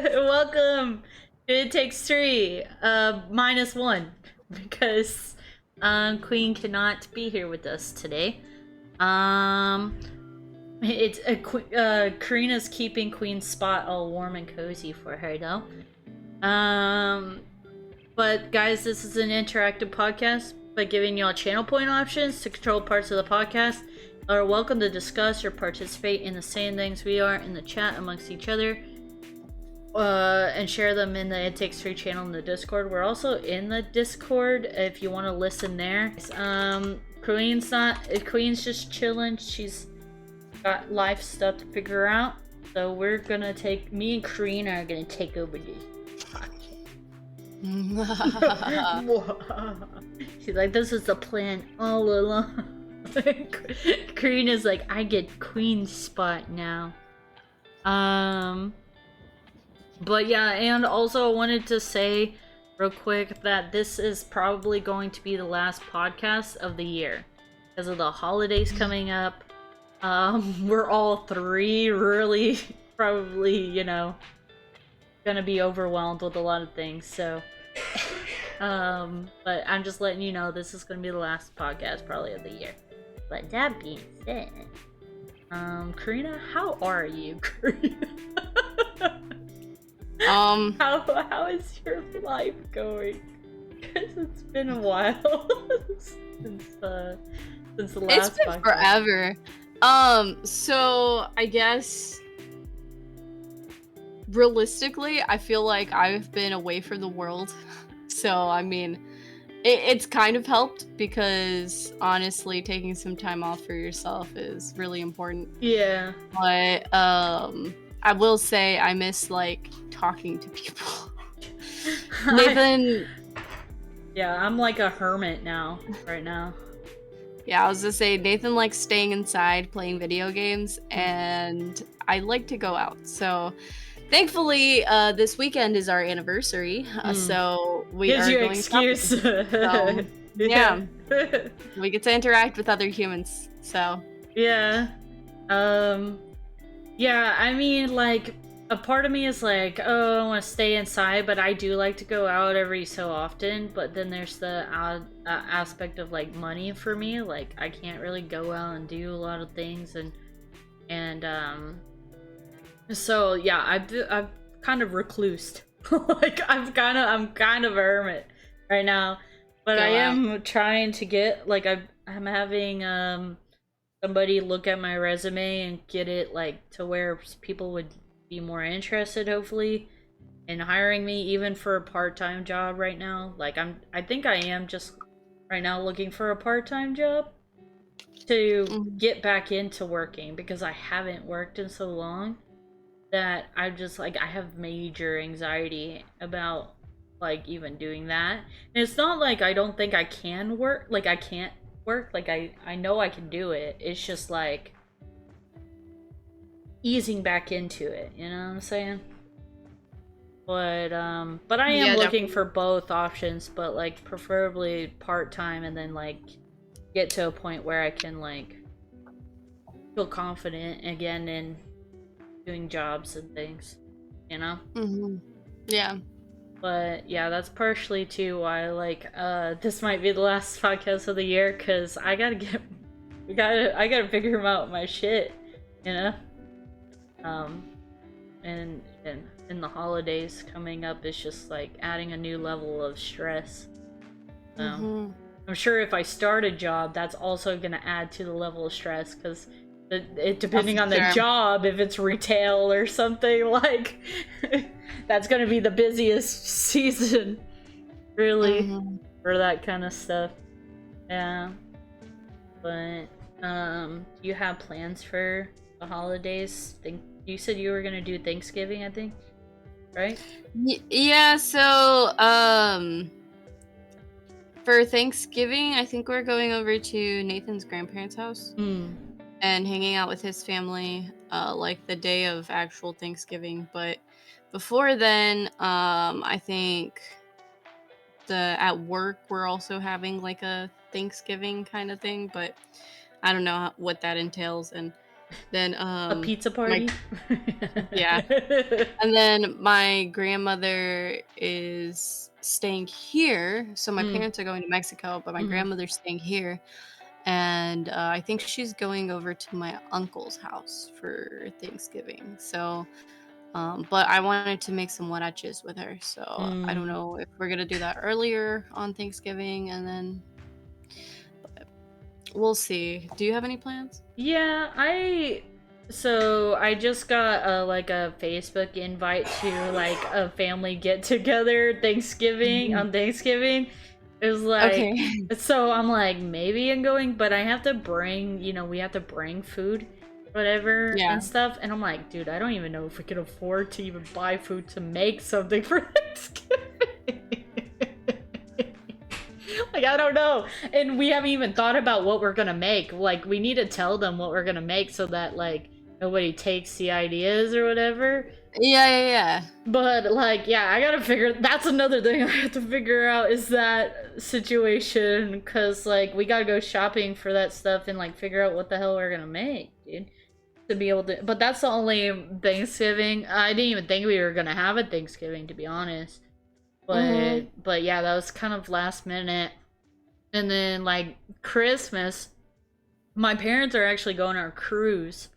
Welcome to It Takes Three, -1, because Queen cannot be here with us today. Um, it's Karina's keeping Queen's spot all warm and cozy for her though. But guys, this is an interactive podcast by giving y'all channel point options to control parts of the podcast. You are welcome to discuss or participate in the same things we are in the chat amongst each other. And share them in the It Takes Three channel in the Discord. We're also in the Discord if you want to listen there. Queen's just chilling. She's got life stuff to figure out. So we're gonna me and Karina are gonna take over this podcast. She's like, this is the plan all along. Karina's like, I get Queen's spot now. But yeah, and also I wanted to say real quick that this is probably going to be the last podcast of the year because of the holidays coming up. We're all three really probably, gonna be overwhelmed with a lot of things, so but I'm just letting you know this is gonna be the last podcast probably of the year. But that being said, Karina, how are you, Karina? How is your life going? Because it's been a while since the last It's been podcast. forever. So I guess realistically, I feel like I've been away from the world. So I mean, it's kind of helped because honestly, taking some time off for yourself is really important. Yeah. But I will say I miss talking to people. Nathan. Yeah, I'm like a hermit right now. Yeah, I was gonna say Nathan likes staying inside playing video games, and I like to go out. So thankfully, this weekend is our anniversary, so we Gives are you going excuse. So, yeah, we get to interact with other humans. So yeah. Yeah, I mean, a part of me is like, oh, I want to stay inside, but I do like to go out every so often. But then there's the aspect of money for me. Like, I can't really go out and do a lot of things, and so yeah, I've kind of reclused. I'm kind of a hermit right now, but I am trying to get I'm having somebody look at my resume and get it to where people would be more interested, hopefully, in hiring me, even for a part-time job right now. I think I am just right now looking for a part-time job to get back into working, because I haven't worked in so long that I'm just I have major anxiety about even doing that. And it's not like I don't think I can work, I can't work, I know I can do it. It's just easing back into it, you know what I'm saying? But I am looking for both options, but preferably part-time, and then get to a point where I can feel confident again in doing jobs and things, you know? Yeah. But yeah, that's partially too why this might be the last podcast of the year, because I gotta figure out my shit, you know? And in the holidays coming up, it's just adding a new level of stress. I'm sure if I start a job, that's also gonna add to the level of stress, because it depending on the job, if it's retail or something, that's gonna be the busiest season, really, for that kind of stuff. Yeah. But do you have plans for the holidays? You said you were gonna do Thanksgiving, I think, right? Yeah, so for Thanksgiving, I think we're going over to Nathan's grandparents' house and hanging out with his family the day of actual Thanksgiving. But before then, I think at work we're also having a Thanksgiving kind of thing, but I don't know what that entails. And Then A pizza my party? yeah. And then my grandmother is staying here. So my Mm, parents are going to Mexico, but my mhm. grandmother's staying here. And I think she's going over to my uncle's house for Thanksgiving. So, but I wanted to make some huaraches with her. So I don't Mm. know if we're going to do that earlier on Thanksgiving and then we'll see. Do you have any plans? Yeah, I just got like a Facebook invite to like a family get together Thanksgiving Mhm. on Thanksgiving. It was Okay. like so I'm like maybe I'm going, but I have to bring, we have to bring food, whatever Yeah. and stuff. And I'm like, dude, I don't even know if we can afford to even buy food to make something for Thanksgiving. Like, I don't know. And we haven't even thought about what we're gonna make. Like, we need to tell them what we're gonna make so that, like, nobody takes the ideas or whatever. Yeah, yeah, yeah. But, like, yeah, I gotta figure. That's another thing I have to figure out is that situation. Because, like, we gotta go shopping for that stuff and, like, figure out what the hell we're gonna make, dude. To be able to. But that's the only Thanksgiving. I didn't even think we were gonna have a Thanksgiving, to be honest. Mhm. But yeah, that was kind of last minute. And then like Christmas, my parents are actually going on a cruise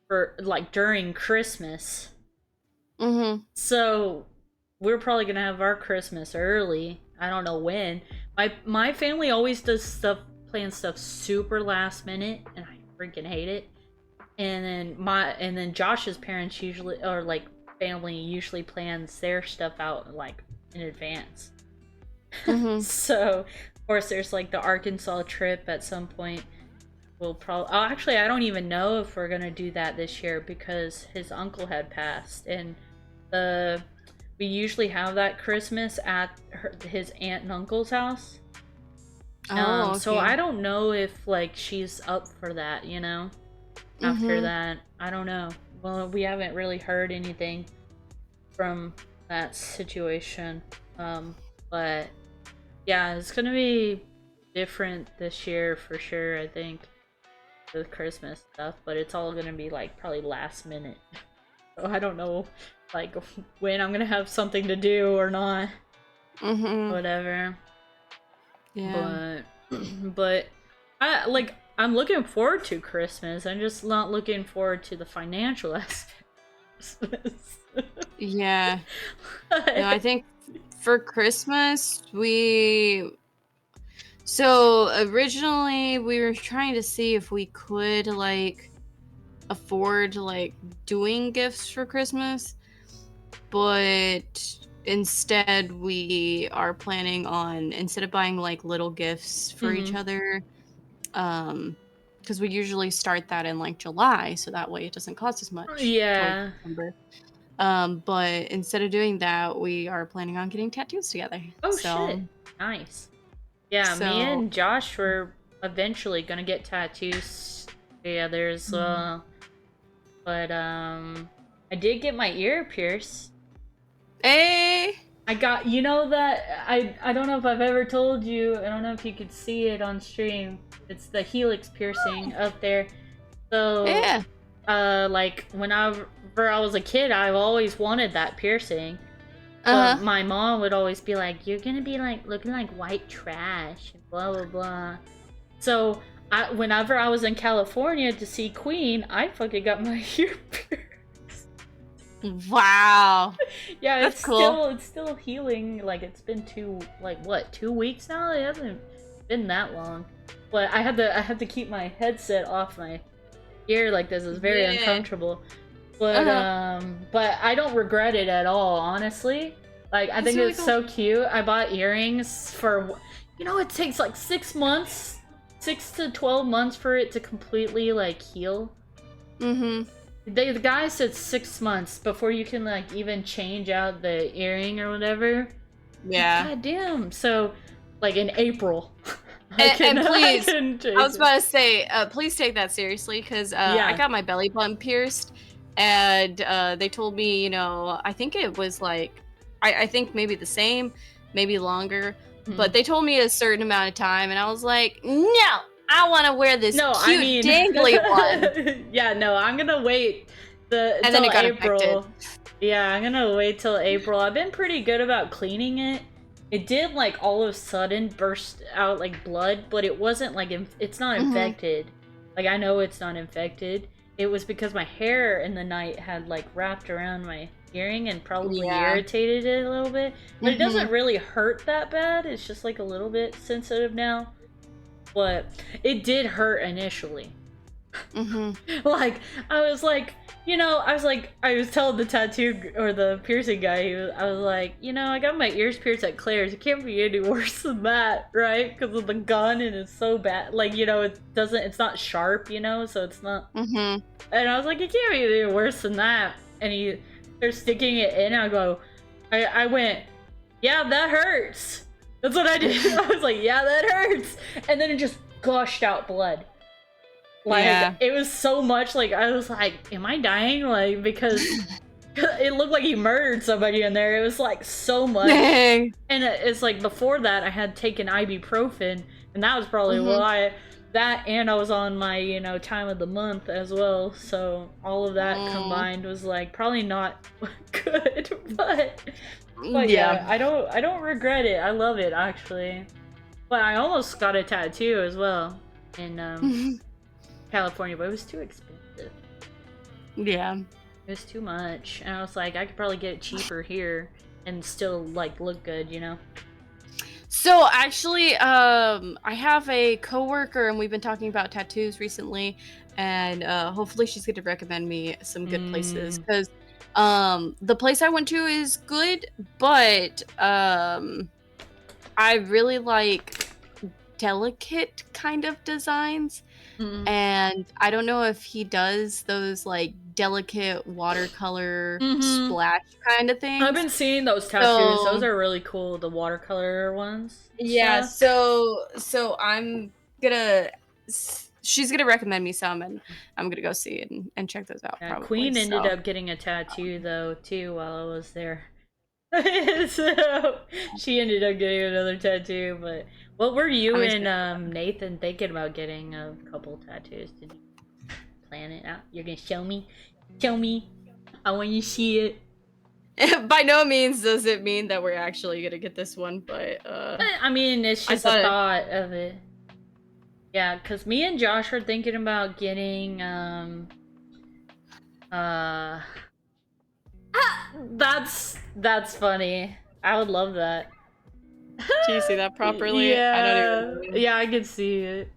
for like during Christmas. Mhm. So we're probably gonna have our Christmas early. I don't know when. My family always does stuff, plan stuff super last minute, and I freaking hate it. And then Josh's parents usually, or like family usually plans their stuff out like in advance. Mhm. So of course there's like the Arkansas trip at some point. We'll probably. Oh, actually, I don't even know if we're gonna do that this year because his uncle had passed, and the we usually have that Christmas at his aunt and uncle's house. Oh, So okay. I don't know if like she's up for that. After Mhm. that, I don't know. Well, we haven't really heard anything from that situation. But yeah, it's gonna be different this year for sure. I think. The Christmas stuff, but it's all gonna be like probably last minute. So I don't know like when I'm gonna have something to do or not. Mhm. Whatever. Yeah. But but I'm looking forward to Christmas. I'm just not looking forward to the financial aspect of Christmas. Yeah. No, I think for Christmas so originally we were trying to see if we could like afford like doing gifts for Christmas, but instead we are planning on instead of buying like little gifts for each Mhm. other, because we usually start that in like July, so that way it doesn't cost as much towards Yeah. December. But instead of doing that, we are planning on getting tattoos together. Oh So, shit. Nice. Yeah, me so, and Josh were eventually gonna get tattoos together as mm. well. But I did get my ear pierced. Hey, I got that I don't know if I've ever told you. I don't know if you could see it on stream. It's the helix piercing up there. So yeah, like whenever I was a kid, I've always wanted that piercing. But uh huh. my mom would always be like, "You're gonna be like looking like white trash," and blah blah blah. So whenever I was in California to see Queen, I fucking got my ear pierced. Wow, Yeah, that's cool. it's still healing. Like it's been 2 weeks now. It hasn't been that long. But I had to keep my headset off my ear like this. It's very Yeah, uncomfortable. uh huh. But I don't regret it at all, honestly. Like I That's think really it's cool. so cute. I bought earrings for it takes like 6 months, 6 to 12 months for it to completely like heal. Mm-hmm. The guy said 6 months before you can like even change out the earring or whatever. Like Yeah, goddamn. So like in April, and I please, can I change was it. about to say, please take that seriously, because I Yeah. got my belly button pierced, and they told me, I think it was like, I think maybe the same, maybe longer, Hmm. but they told me a certain amount of time, and I was like, no. I want to wear this No, cute I mean, dangly one. yeah, no, I'm gonna wait And then till it got April. infected. Yeah, I'm gonna wait till April. I've been pretty good about cleaning it. It did like all of a sudden burst out like blood, but it wasn't like it's not Mm-hmm. infected. Like I know it's not infected. It was because my hair in the night had like wrapped around my earring and probably Yeah. irritated it a little bit. But it Mm-hmm. doesn't really hurt that bad. It's just like a little bit sensitive now. But it did hurt initially. Mm-hmm. Like I was like, I was telling the tattoo or the piercing guy, I was like, I got my ears pierced at Claire's. It can't be any worse than that, right? Because of the gun, and it's so bad. Like, it's not sharp, so it's not. Mm-hmm. And I was like, it can't be any worse than that. And they're sticking it in. I went, yeah, that hurts. That's what I did. I was like, yeah, that hurts. And then it just gushed out blood. Like, Yeah. it was so much, like, I was like, am I dying? Like, because it looked like he murdered somebody in there. It was, like, so much. Dang. And it's like, before that, I had taken ibuprofen, and that was probably why. That, and I was on my, time of the month as well. So, all of that combined was, like, probably not good. But yeah, I don't regret it. I love it, actually. But I almost got a tattoo as well. In, California, but it was too expensive. Yeah. It was too much. And I was like, I could probably get it cheaper here and still, like, look good, So actually, I have a coworker, and we've been talking about tattoos recently, and hopefully she's going to recommend me some good places, because the place I went to is good, but I really like delicate kind of designs. And I don't know if he does those like delicate watercolor splash kind of things. I've been seeing those tattoos. Those are really cool, the watercolor ones. Yeah, so I'm gonna she's gonna recommend me some, and I'm gonna go see it and check those out. Yeah, probably. Queen ended up getting a tattoo though too while I was there. So she ended up getting another tattoo. But what were you and Nathan thinking about getting a couple tattoos? Did you plan it out? You're gonna show me? Show me. I want you to see it. By no means does it mean that we're actually gonna get this one, but I mean, it's just a thought of it. Yeah, because me and Josh are thinking about getting that's funny. I would love that. Can you see that properly? Yeah. I don't even know. Yeah, I can see it.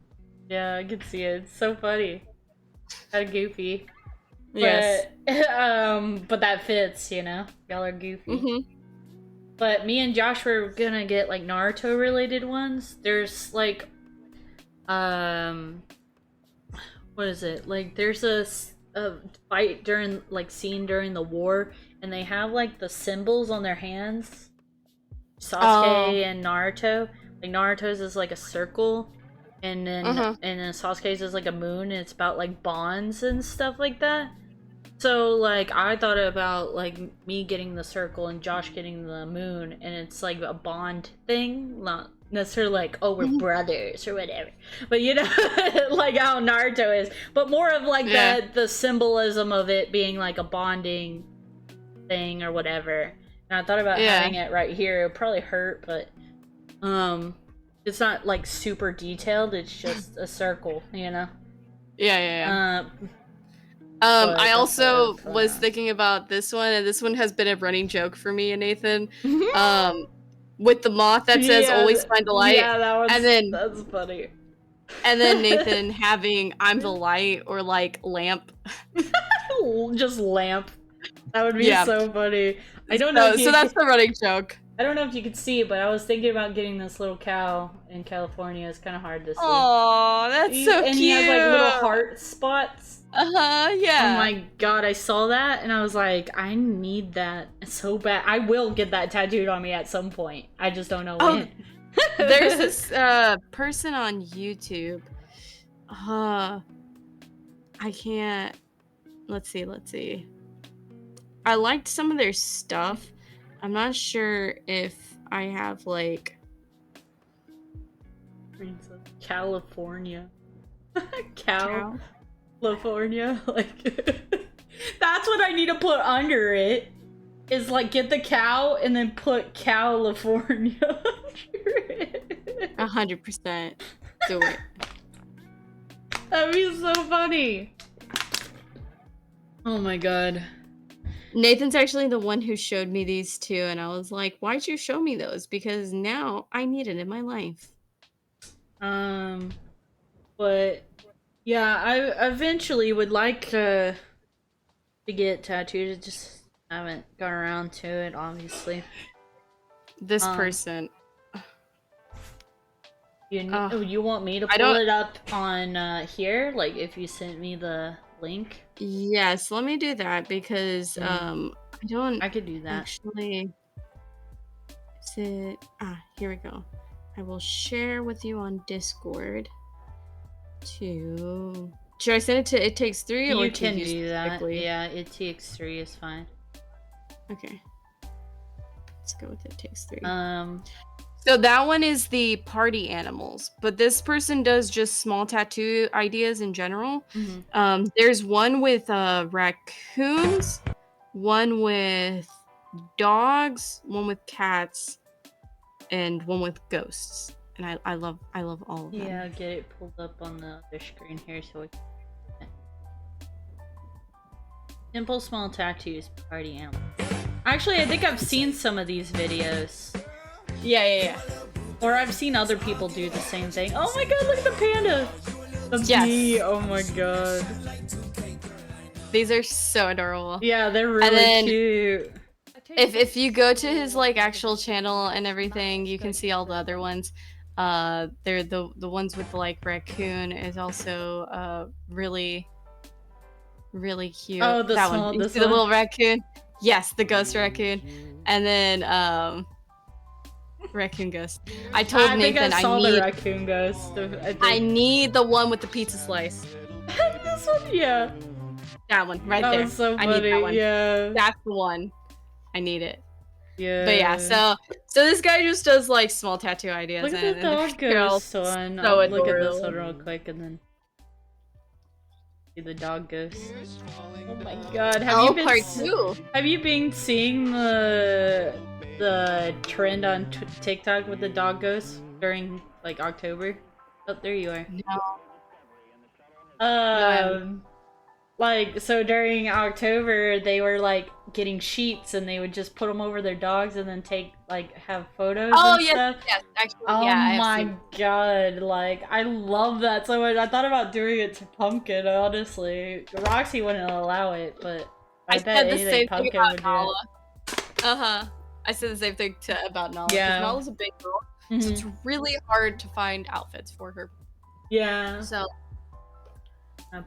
Yeah, I can see it. It's so funny. Kind of goofy. Yes. But that fits, Y'all are goofy. But me and Josh were gonna get like Naruto related ones. There's like what is it? Like there's a fight during scene during the war, and they have like the symbols on their hands. Sasuke and Naruto. Like Naruto's is like a circle, and then Sasuke's is like a moon, and it's about like bonds and stuff like that. So like I thought about like me getting the circle and Josh getting the moon, and it's like a bond thing, not necessarily like, oh, we're brothers or whatever, but like how Naruto is, but more of like the symbolism of it being like a bonding thing or whatever. And I thought about having it right here. It would probably hurt, but it's not like super detailed. It's just a circle, Yeah. But I also was thinking about this one, and this one has been a running joke for me and Nathan. With the moth that says "Always find the light." Yeah, that's funny. And then Nathan having "I'm the light" or like lamp. Just lamp. That would be so funny. I don't know. So that's the running joke. I don't know if you could see it, but I was thinking about getting this little cow in California. It's kind of hard to see. Oh, that's so cute. And he has like little heart spots. Yeah. Oh my god, I saw that and I was like, I need that so bad. I will get that tattooed on me at some point. I just don't know when. There's this person on YouTube. I can't. Let's see. I liked some of their stuff. I'm not sure if I have like California. Cow. California. Like, that's what I need to put under it. Is like get the cow and then put California under it. 100%. Do it. That'd be so funny. Oh my god. Nathan's actually the one who showed me these two, and I was like, why'd you show me those? Because now I need it in my life. But yeah, I eventually would like to get tattooed. Just haven't got around to it, obviously. This person. You want me to pull it up on here? Like if you sent me the link? Yes, let me do that because I could do that. Actually, here we go. I will share with you on Discord. Should I send it to It Takes 3 or you can do that? Yeah, It Takes 3 is fine. Okay. Let's go with It Takes 3. So that one is the party animals, but this person does just small tattoo ideas in general. Mm-hmm. There's one with raccoons, one with dogs, one with cats, and one with ghosts. And I love all of them. Yeah, I'll get it pulled up on the other screen here so we can... Simple small tattoos, party animals. Actually, I think I've seen some of these videos. Yeah. Or I've seen other people do the same thing. Oh my god, look at the panda! The bee, oh my god. These are so adorable. Yeah, they're really cute. If you go to his like actual channel and everything, you can see all the other ones. They're the ones with like raccoon is also really cute. Oh, the little raccoon. Yes, the ghost raccoon, and then raccoon ghost. I told Nathan I saw the raccoon ghost. I need the one with the pizza slice. This one, yeah. That one right there. That was so funny. I need that one. Yeah. That's the one. I need it. Yeah. But yeah, so this guy just does like small tattoo ideas. Look at the dog ghost one. So I'll look at this one real quick and then see the dog ghost. Oh my god! Have you been seeing the trend on TikTok with the dog ghost during like October? Oh, there you are. No. Like, so during October, they were, like, getting sheets, and they would just put them over their dogs and then have photos and stuff. Yes, actually, oh my god, like, I love that so much. I thought about doing it to Pumpkin, honestly. Roxy wouldn't allow it, but I bet anything Pumpkin would do. I said the same thing about Nala. Yeah. Nala's a big girl, so it's really hard to find outfits for her. Yeah. So...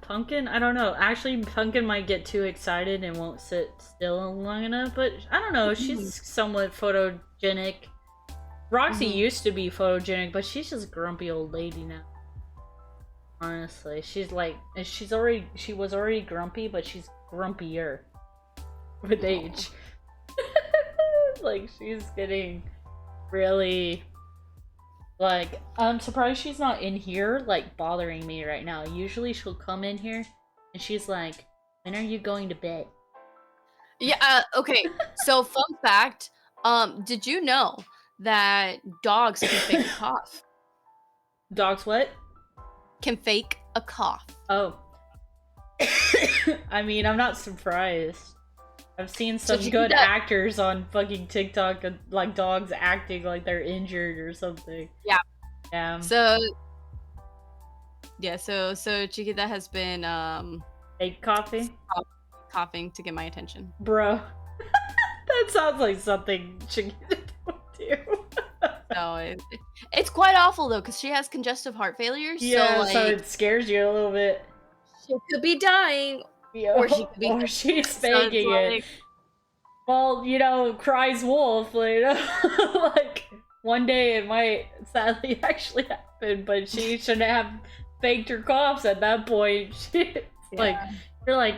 Pumpkin? I don't know. Actually, Pumpkin might get too excited and won't sit still long enough, but I don't know. She's somewhat photogenic. Roxy used to be photogenic, but she's just a grumpy old lady now. Honestly, she was already grumpy, but she's grumpier with age. Like, she's getting really... Like, I'm surprised she's not in here, like, bothering me right now. Usually she'll come in here, and she's like, when are you going to bed? Yeah, okay. So, fun fact, did you know that dogs can fake a cough? Dogs what? Can fake a cough. Oh. I mean, I'm not surprised. I've seen some good actors on fucking TikTok, like dogs acting like they're injured or something. Yeah. So Chiquita has been coughing to get my attention. Bro. That sounds like something Chiquita would do. No, it's quite awful though, because she has congestive heart failure. Yeah, so it scares you a little bit. She could be dying. Or she's faking it. Well, you know, cries wolf, you know? Like, one day it might sadly actually happen, but she shouldn't have faked her coughs at that point. Like, you're like,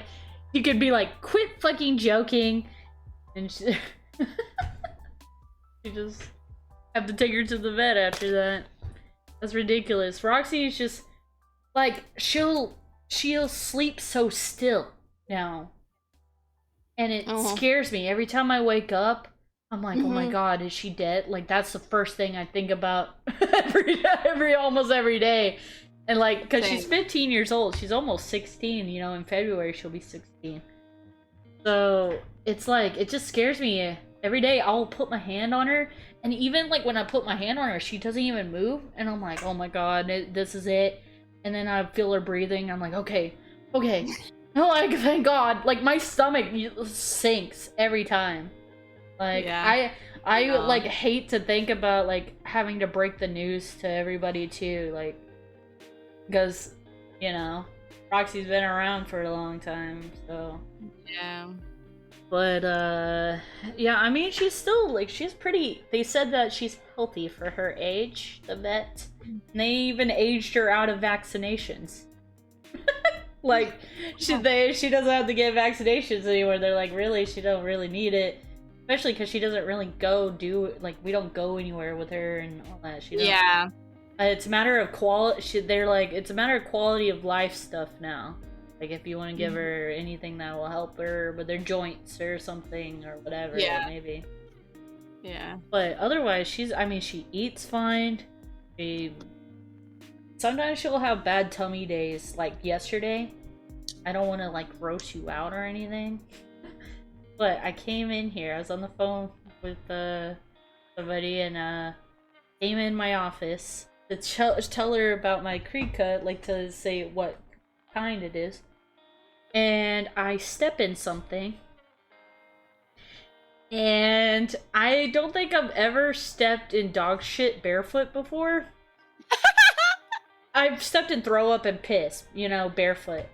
you could be like, quit fucking joking. And she you just have to take her to the vet after that. That's ridiculous. Roxy is just like she'll sleep so still now, and it scares me every time I wake up. I'm like, oh my god, is she dead? Like that's the first thing I think about almost every day. And like, because she's 15 years old, she's almost 16. You know, in February she'll be 16. So it's like, it just scares me. Every day I'll put my hand on her, and even like when I put my hand on her, she doesn't even move, and I'm like, oh my god, this is it. And then I feel her breathing. I'm like, okay. No, like, thank god. Like my stomach sinks every time. Like I like hate to think about like having to break the news to everybody too, like, because you know Roxy's been around for a long time, so yeah. But yeah, I mean she's still like, she's pretty. They said that she's healthy for her age, the vet. And they even aged her out of vaccinations. Like she doesn't have to get vaccinations anymore. They're like, really, she don't really need it. Especially because she doesn't really we don't go anywhere with her and all that. She don't, yeah. It's a matter of quality. They're like, it's a matter of quality of life stuff now. Like if you want to give her anything that will help her with their joints or something or whatever, maybe. Yeah. But otherwise, she eats fine. Sometimes she'll have bad tummy days. Like yesterday, I don't want to like gross you out or anything. But I came in here, I was on the phone with somebody, and came in my office to tell her about my creed cut, like to say what kind it is. And I step in something. And I don't think I've ever stepped in dog shit barefoot before. I've stepped in throw up and piss, barefoot.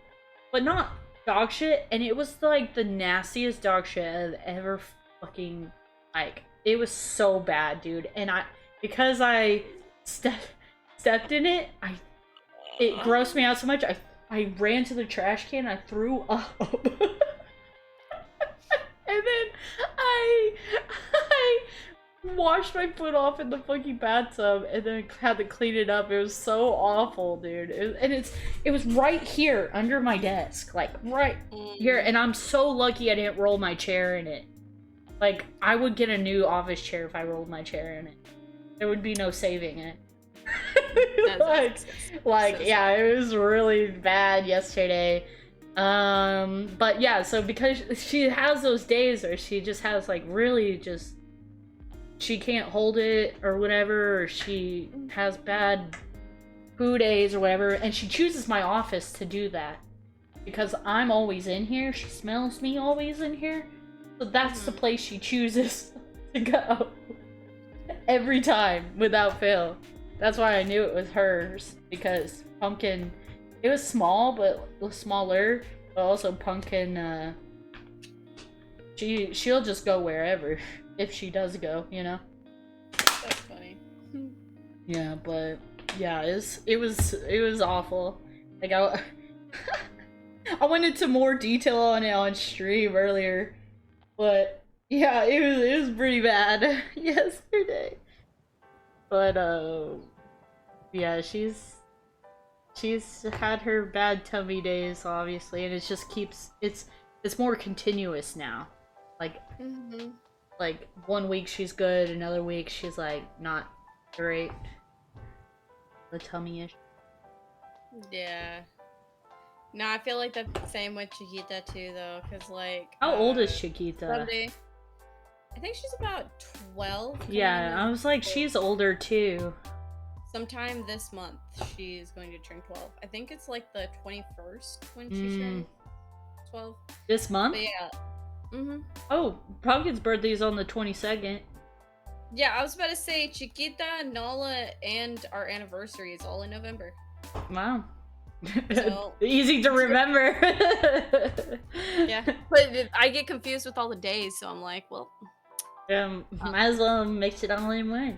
But not dog shit, and it was like the nastiest dog shit I've ever fucking, like, it was so bad, dude. And because I stepped in it, it grossed me out so much, I ran to the trash can, I threw up. And then I washed my foot off in the fucking bathtub and then had to clean it up. It was so awful, dude. It was right here under my desk, like right here. And I'm so lucky I didn't roll my chair in it. Like I would get a new office chair if I rolled my chair in it. There would be no saving it. Yeah, it was really bad yesterday. But yeah, so because she has those days where she just has like really just, she can't hold it or whatever, or she has bad poo days or whatever, and she chooses my office to do that because I'm always in here. She smells me always in here, so that's the place she chooses to go every time without fail. That's why I knew it was hers, because Pumpkin, it was small, but smaller, but also Pumpkin, she'll just go wherever. If she does go, That's funny. Yeah, but yeah, it was awful. Like I went into more detail on it on stream earlier, but yeah, it was pretty bad yesterday. But yeah, she's had her bad tummy days, obviously, and it just keeps it's more continuous now. Like. Like, 1 week she's good, another week she's, like, not great. The tummy-ish. Yeah. No, I feel like that's the same with Chiquita, too, though, because, like... How old is Chiquita? Sunday, I think she's about 12. Yeah, I was like, she's older, too. Sometime this month, she's going to turn 12. I think it's, like, the 21st when she turns 12. This month? But, yeah. Oh, Pumpkin's birthday is on the 22nd. Yeah, I was about to say Chiquita, Nala, and our anniversary is all in November. Wow. So, easy to remember. Yeah, but I get confused with all the days, so I'm like, well. Might as well mix it all in one.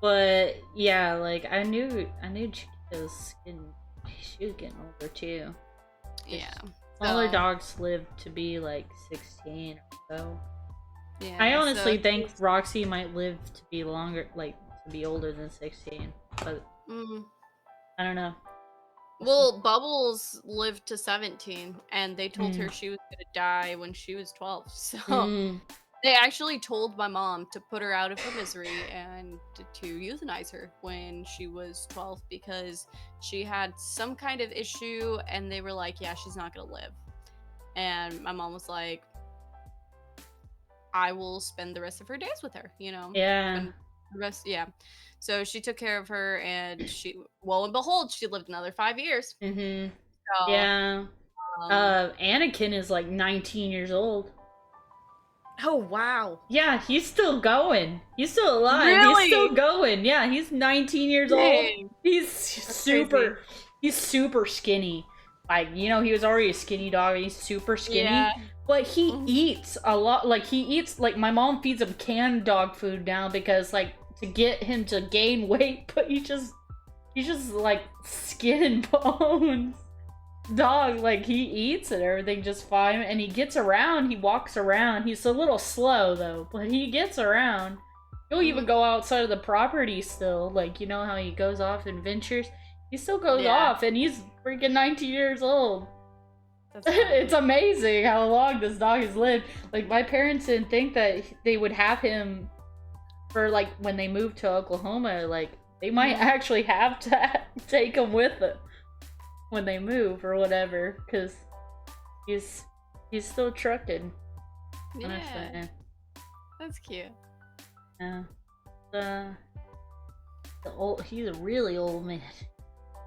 But yeah, like I knew she was getting older too. Yeah. Smaller dogs live to be like 16 or so. Yeah, I honestly think Roxy might live to be longer, like to be older than 16. But I don't know. We'll see. Well, Bubbles lived to 17, and they told Mm. her she was gonna die when she was 12. So Mm. they actually told my mom to put her out of her misery and to euthanize her when she was 12 because she had some kind of issue, and they were like, "Yeah, she's not gonna live." And my mom was like, "I will spend the rest of her days with her, Yeah. spend the rest." Yeah. So she took care of her, and lo and behold, she lived another 5 years. Mhm. So, Yeah. um, Anakin is like 19 years old. oh wow, Yeah, he's still going. He's still alive. He's still really? going. Yeah, he's 19 years old. Dang, He's that's crazy. super skinny. Like, he was already a skinny dog. He's super Yeah. skinny, but he Mhm. eats a lot. Like he eats like my mom feeds him canned dog food now because like to get him to gain weight, but he's just like skin and bones dog. Like he eats and everything just fine, and he gets around. He walks around. He's a little slow though, but he gets around. He'll even Mhm. go outside of the property still. Like, you know how he goes off and ventures. He still goes Yeah, off, and he's freaking 19 years old. that's It's fun. amazing how long this dog has lived. Like, my parents didn't think that they would have him for like when they moved to Oklahoma. Like, they might Mhm. actually have to take him with them when they move or whatever, because he's he's still trucking. Honestly, Yeah, that's cute. yeah. The he's a really old man,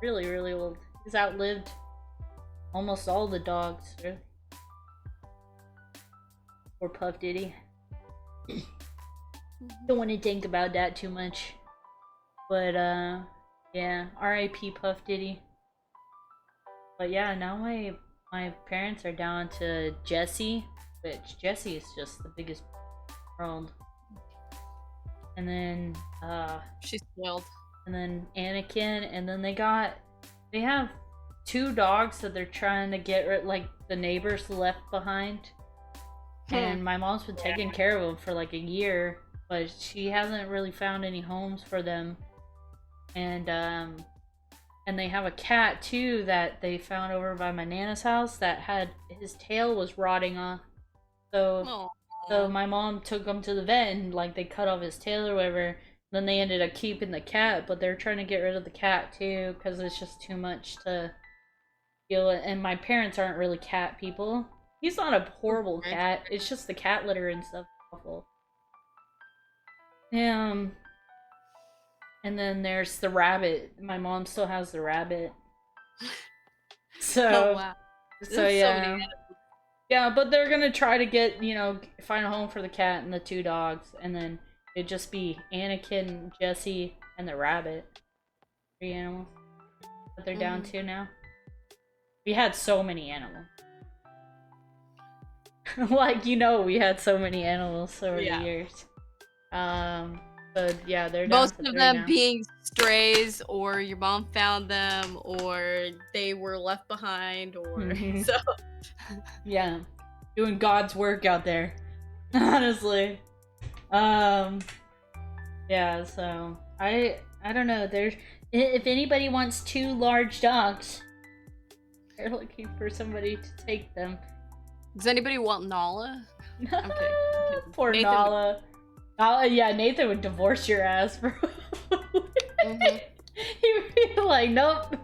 really old. He's outlived almost all the dogs. Really. Or Puff Diddy. Mhm. Don't want to think about that too much, but yeah. R.I.P. Puff Diddy. But yeah, now my parents are down to Jessie, which Jessie is just the biggest world. And then She's spoiled. and then Anakin, and then they have two dogs that they're trying to get rid, like the neighbors left behind, Hmm. and my mom's been taking care of them for like a year, but she hasn't really found any homes for them, and they have a cat too that they found over by my nana's house that had his tail was rotting off, so Oh. So my mom took him to the vet and like they cut off his tail or whatever. Then they ended up keeping the cat, but they're trying to get rid of the cat too because it's just too much to deal with. And my parents aren't really cat people. He's not a horrible Okay. cat. It's just the cat litter and stuff. Awful. Um, and then there's the rabbit. My mom still has the rabbit. Oh So, wow. so There's so many. yeah. Yeah, but they're gonna try to get, find a home for the cat and the two dogs, and then it'd just be Anakin, Jesse, and the rabbit. Three animals that they're down Mhm. to now. We had so many animals. Like, we had so many animals over the Yeah. years. But yeah, they're down Most to of three them now. being strays, or your mom found them, or they were left behind, or Hmm. so. Yeah, doing God's work out there. Honestly. Um, Yeah, so I don't know. If anybody wants two large dogs, they're looking for somebody to take them. Does anybody want Nala? I'm kidding. I'm kidding. Poor Nathan would. Nala. Nala, yeah, Nathan would divorce your ass, bro. Mhm. He'd be like, nope.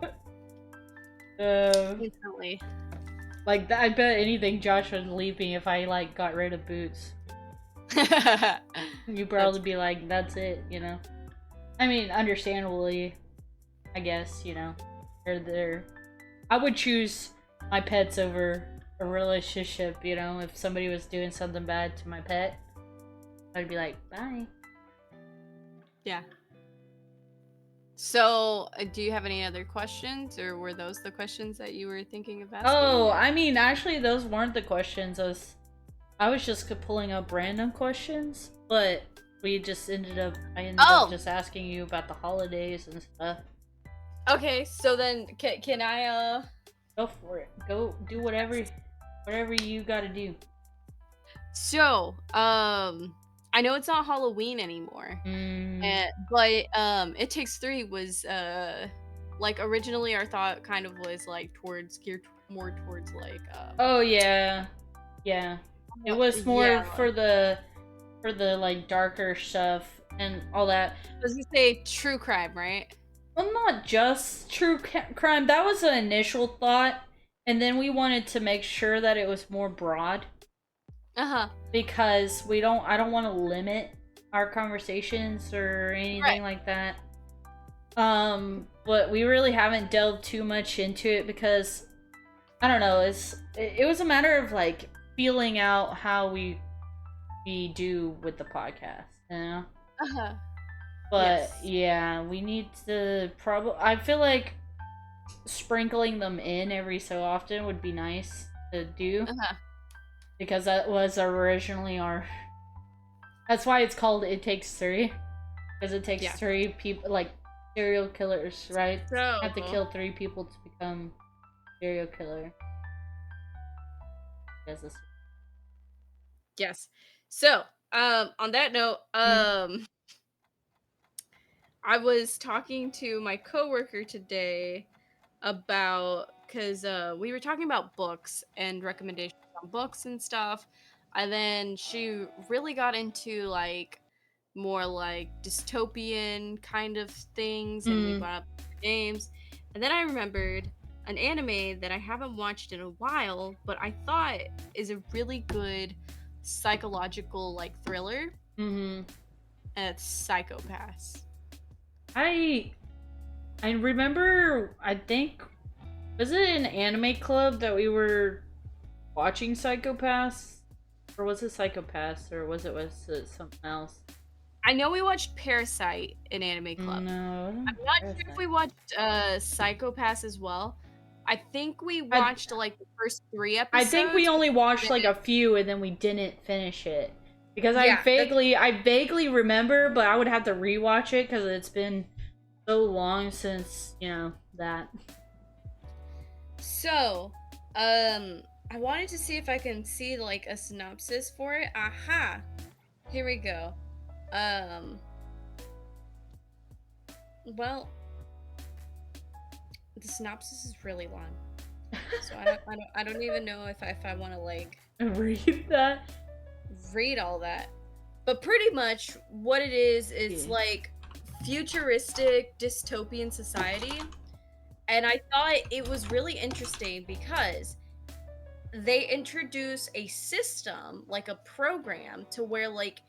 Uh, Instantly. like I bet anything Josh would leave me if I like got rid of Boots. You'd probably be like, that's it. I mean, understandably, I guess, they're I would choose my pets over a relationship, if somebody was doing something bad to my pet, I'd be like, bye. Yeah. So, do you have any other questions, or were those the questions that you were thinking of asking? Oh, Or? I mean, actually, those weren't the questions. I was just pulling up random questions, but I ended up Oh, just asking you about the holidays and stuff. okay. So then, can I Go for it. Go do whatever you gotta do. So, I know it's not Halloween anymore, Mm, but It Takes Three was Like originally our thought kind of was like geared more towards like Oh yeah. Yeah. It was yeah. more for the like darker stuff and all that. I was gonna say true crime, right? Well, not just true crime. That was an initial thought, and then we wanted to make sure that it was more broad. Because I don't want to limit our conversations or anything like that. But we really haven't delved too much into it because I don't know, it was a matter of like feeling out how we do with the podcast, you know? But yeah, we need to I feel like sprinkling them in every so often would be nice to do. Because that was originally that's why it's called It Takes Three. Because it takes 3 people, like serial killers, right? So have to kill 3 people to become serial killer. Yes. So, on that note, I was talking to my coworker today about because we were talking about books and recommendations on books and stuff, and then she really got into like more like dystopian kind of things, and we brought up games, and then I remembered an anime that I haven't watched in a while, but I thought is a really good psychological like thriller. And it's Psychopaths. I remember, I think, was it an anime club that we were watching Psychopaths? Or was it Psychopaths? Or was it something else? I know we watched Parasite in Anime Club. No. I'm not sure if we watched Psychopaths as well. I think we watched like the first 3 episodes. I think we only watched like a few and then we didn't finish it. Because I vaguely remember, but I would have to rewatch it because it's been so long since, you know, that. So, I wanted to see if I can see like a synopsis for it. Aha! Here we go. Well, the synopsis is really long, so I don't even know if I want to like read all that. But pretty much what it is like futuristic dystopian society, and I thought it was really interesting because they introduce a system, like a program, to where like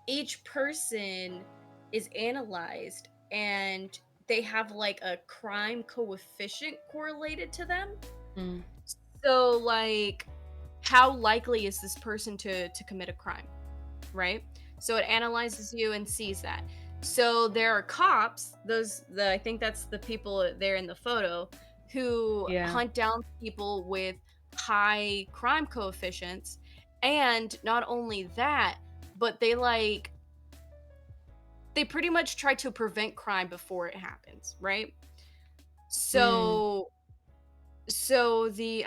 each person is analyzed and they have like a crime coefficient correlated to them. So like how likely is this person to commit a crime, right? So it analyzes you and sees that. So there are cops, I think that's the people there in the photo, who hunt down people with high crime coefficients. And not only that, but they pretty much try to prevent crime before it happens, right? So the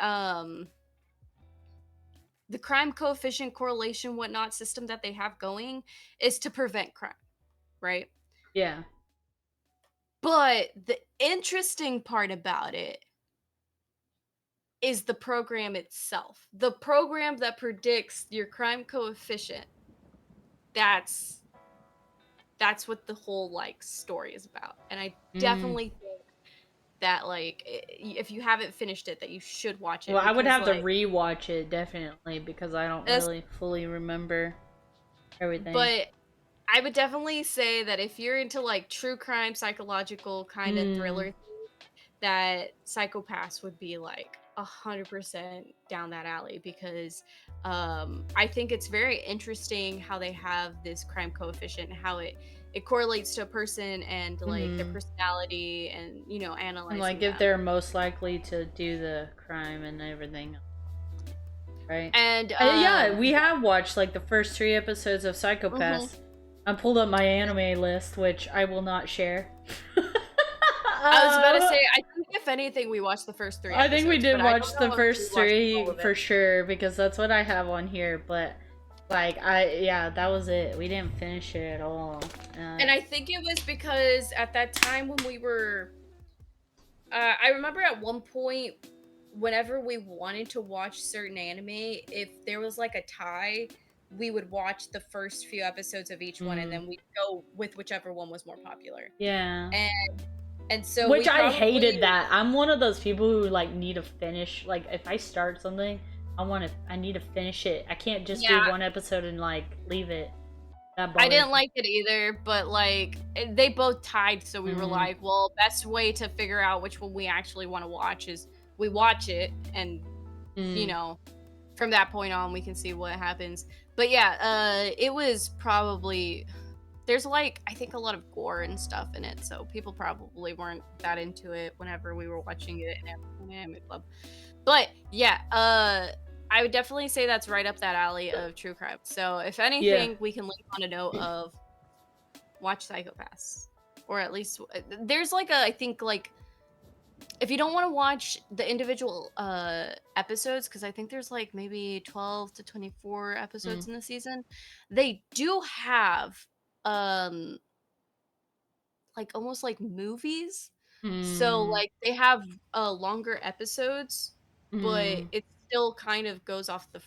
crime coefficient correlation whatnot system that they have going is to prevent crime, right? Yeah. But the interesting part about it is the program itself. The program that predicts your crime coefficient. That's what the whole like story is about. And I definitely think that like if you haven't finished it, that you should watch it. Well, I would have to rewatch it definitely because I don't really fully remember everything. But I would definitely say that if you're into like true crime, psychological kind of thriller, that Psychopaths would be like 100% down that alley, because I think it's very interesting how they have this crime coefficient and how it correlates to a person and like their personality, and you know, analyzing and like if they're most likely to do the crime and everything, right? And yeah, we have watched like the first 3 episodes of Psychopaths. I pulled up my anime list, which I will not share. I was about to say, I think if anything, we watched the first 3 episodes. I think we did watch the first 3 for sure, because that's what I have on here, but like, that was it. We didn't finish it at all. And I think it was because at that time when we were I remember at one point, whenever we wanted to watch certain anime, if there was like a tie, we would watch the first few episodes of each one, and Mm, then we'd go with whichever one was more popular. yeah. And so Which we I probably hated that. I'm one of those people who like need to finish. Like if I start something, I need to finish it. I can't just do yeah, one episode and like leave it. That I bothers didn't me. like it either, but like they both tied, so we were Mm, like, well, best way to figure out which one we actually want to watch is we watch it, and you mm, know, from that point on we can see what happens. But yeah, it was probably, there's like I think a lot of gore and stuff in it, so people probably weren't that into it whenever we were watching it in anime club. But yeah, I would definitely say that's right up that alley of true crime. So if yeah. anything, we can leave on a note of watch Psychopaths, or at least there's like a, I think like, if you don't want to watch the individual episodes, because I think there's like maybe 12 to 24 Mm, episodes in the season, they do have um like almost like movies. So mm, like they have longer episodes, but mm. it still kind of goes off the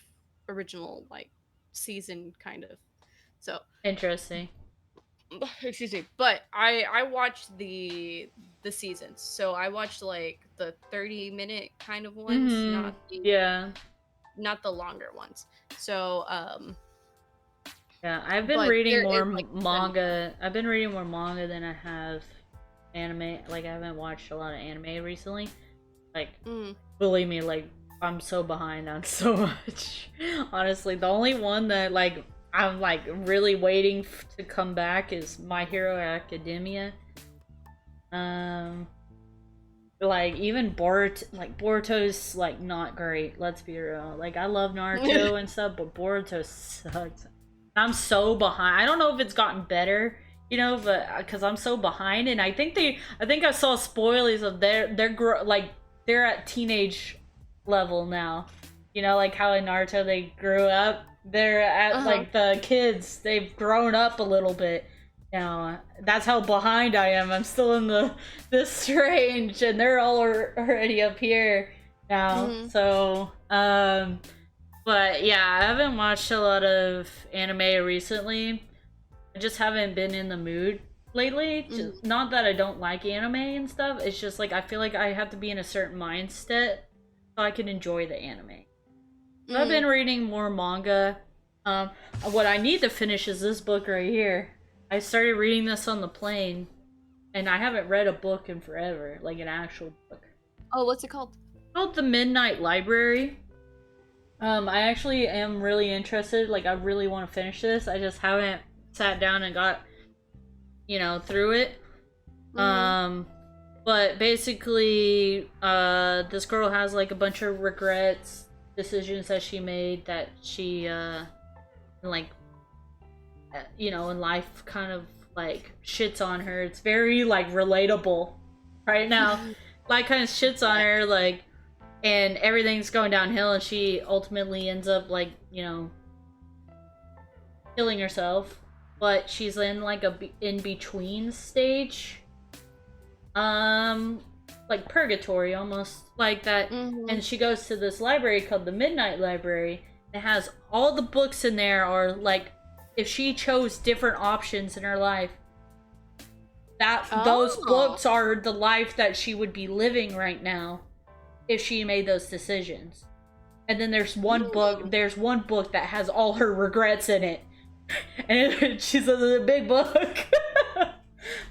original like season kind of. So Interesting. excuse me, but I watched the seasons. So I watched like the 30-minute kind of ones, Mm-hmm. Yeah. not the longer ones. So Yeah. I've been but reading there more is like manga. I've been reading more manga than I have anime. Like I haven't watched a lot of anime recently. Like, mm, believe me, like I'm so behind on so much. Honestly, the only one that like I'm like really waiting to come back is My Hero Academia. Um, like even Boruto's like not great. Let's be real. Like I love Naruto and stuff, but Boruto sucks. I'm so behind. I don't know if it's gotten better, you know, but because I'm so behind, and I think I saw spoilers of like they're at teenage level now. You know, like how in Naruto they grew up. They're at uh-huh. like the kids. They've grown up a little bit. Now that's how behind I am. I'm still in this range, and they're all already up here now. Hmm. So but yeah, I haven't watched a lot of anime recently. I just haven't been in the mood lately. Hmm. Just, not that I don't like anime and stuff. It's just like I feel like I have to be in a certain mindset so I can enjoy the anime. So I've been Hmm. reading more manga. Um, what I need to finish is this book right here. I started reading this on the plane, and I haven't read a book in forever, like an actual book. Oh, what's it called? It's called The Midnight Library. I actually am really interested. Like, I really want to finish this. I just haven't sat down and got, through it. Hmm. But basically, this girl has like a bunch of regrets, decisions that she made that she, like, in life kind of like shits on her. It's very like relatable right now. Like, kind of shits on her, like, and everything's going downhill, and she ultimately ends up like killing herself, but she's in like a in between stage, um like purgatory almost like that. Hmm. And she goes to this library called the Midnight Library. It has all the books in there are like, if she chose different options in her life, that those Oh. books are the life that she would be living right now if she made those decisions. And then Mm. there's one book that has all her regrets in it. And she says it's a big book.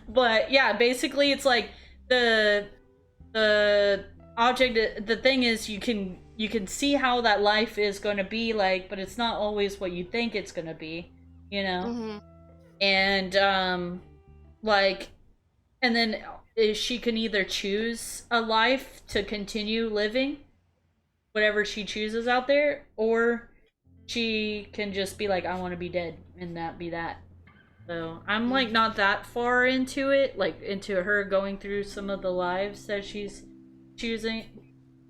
But yeah, basically it's like the the thing is you can see how that life is going to be like, but it's not always what you think it's going to be, you know. Hmm. And like, and then she can either choose a life to continue living whatever she chooses out there, or she can just be like, I want to be dead, and that be that. So I'm like not that far into it, like into her going through some of the lives that she's choosing.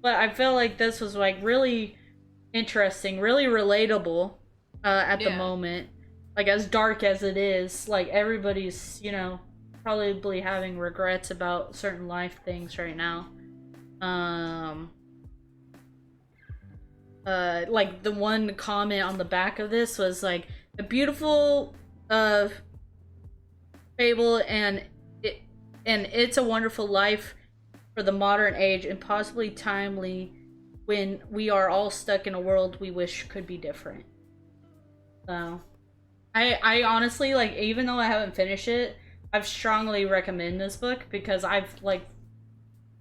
But I felt like this was like really interesting, really relatable at the Yeah. moment. Like as dark as it is, like everybody's, probably having regrets about certain life things right now. Like the one comment on the back of this was like a beautiful fable, and it's a wonderful life for the modern age, and possibly timely when we are all stuck in a world we wish could be different. So I honestly, like, even though I haven't finished it, I've strongly recommend this book because I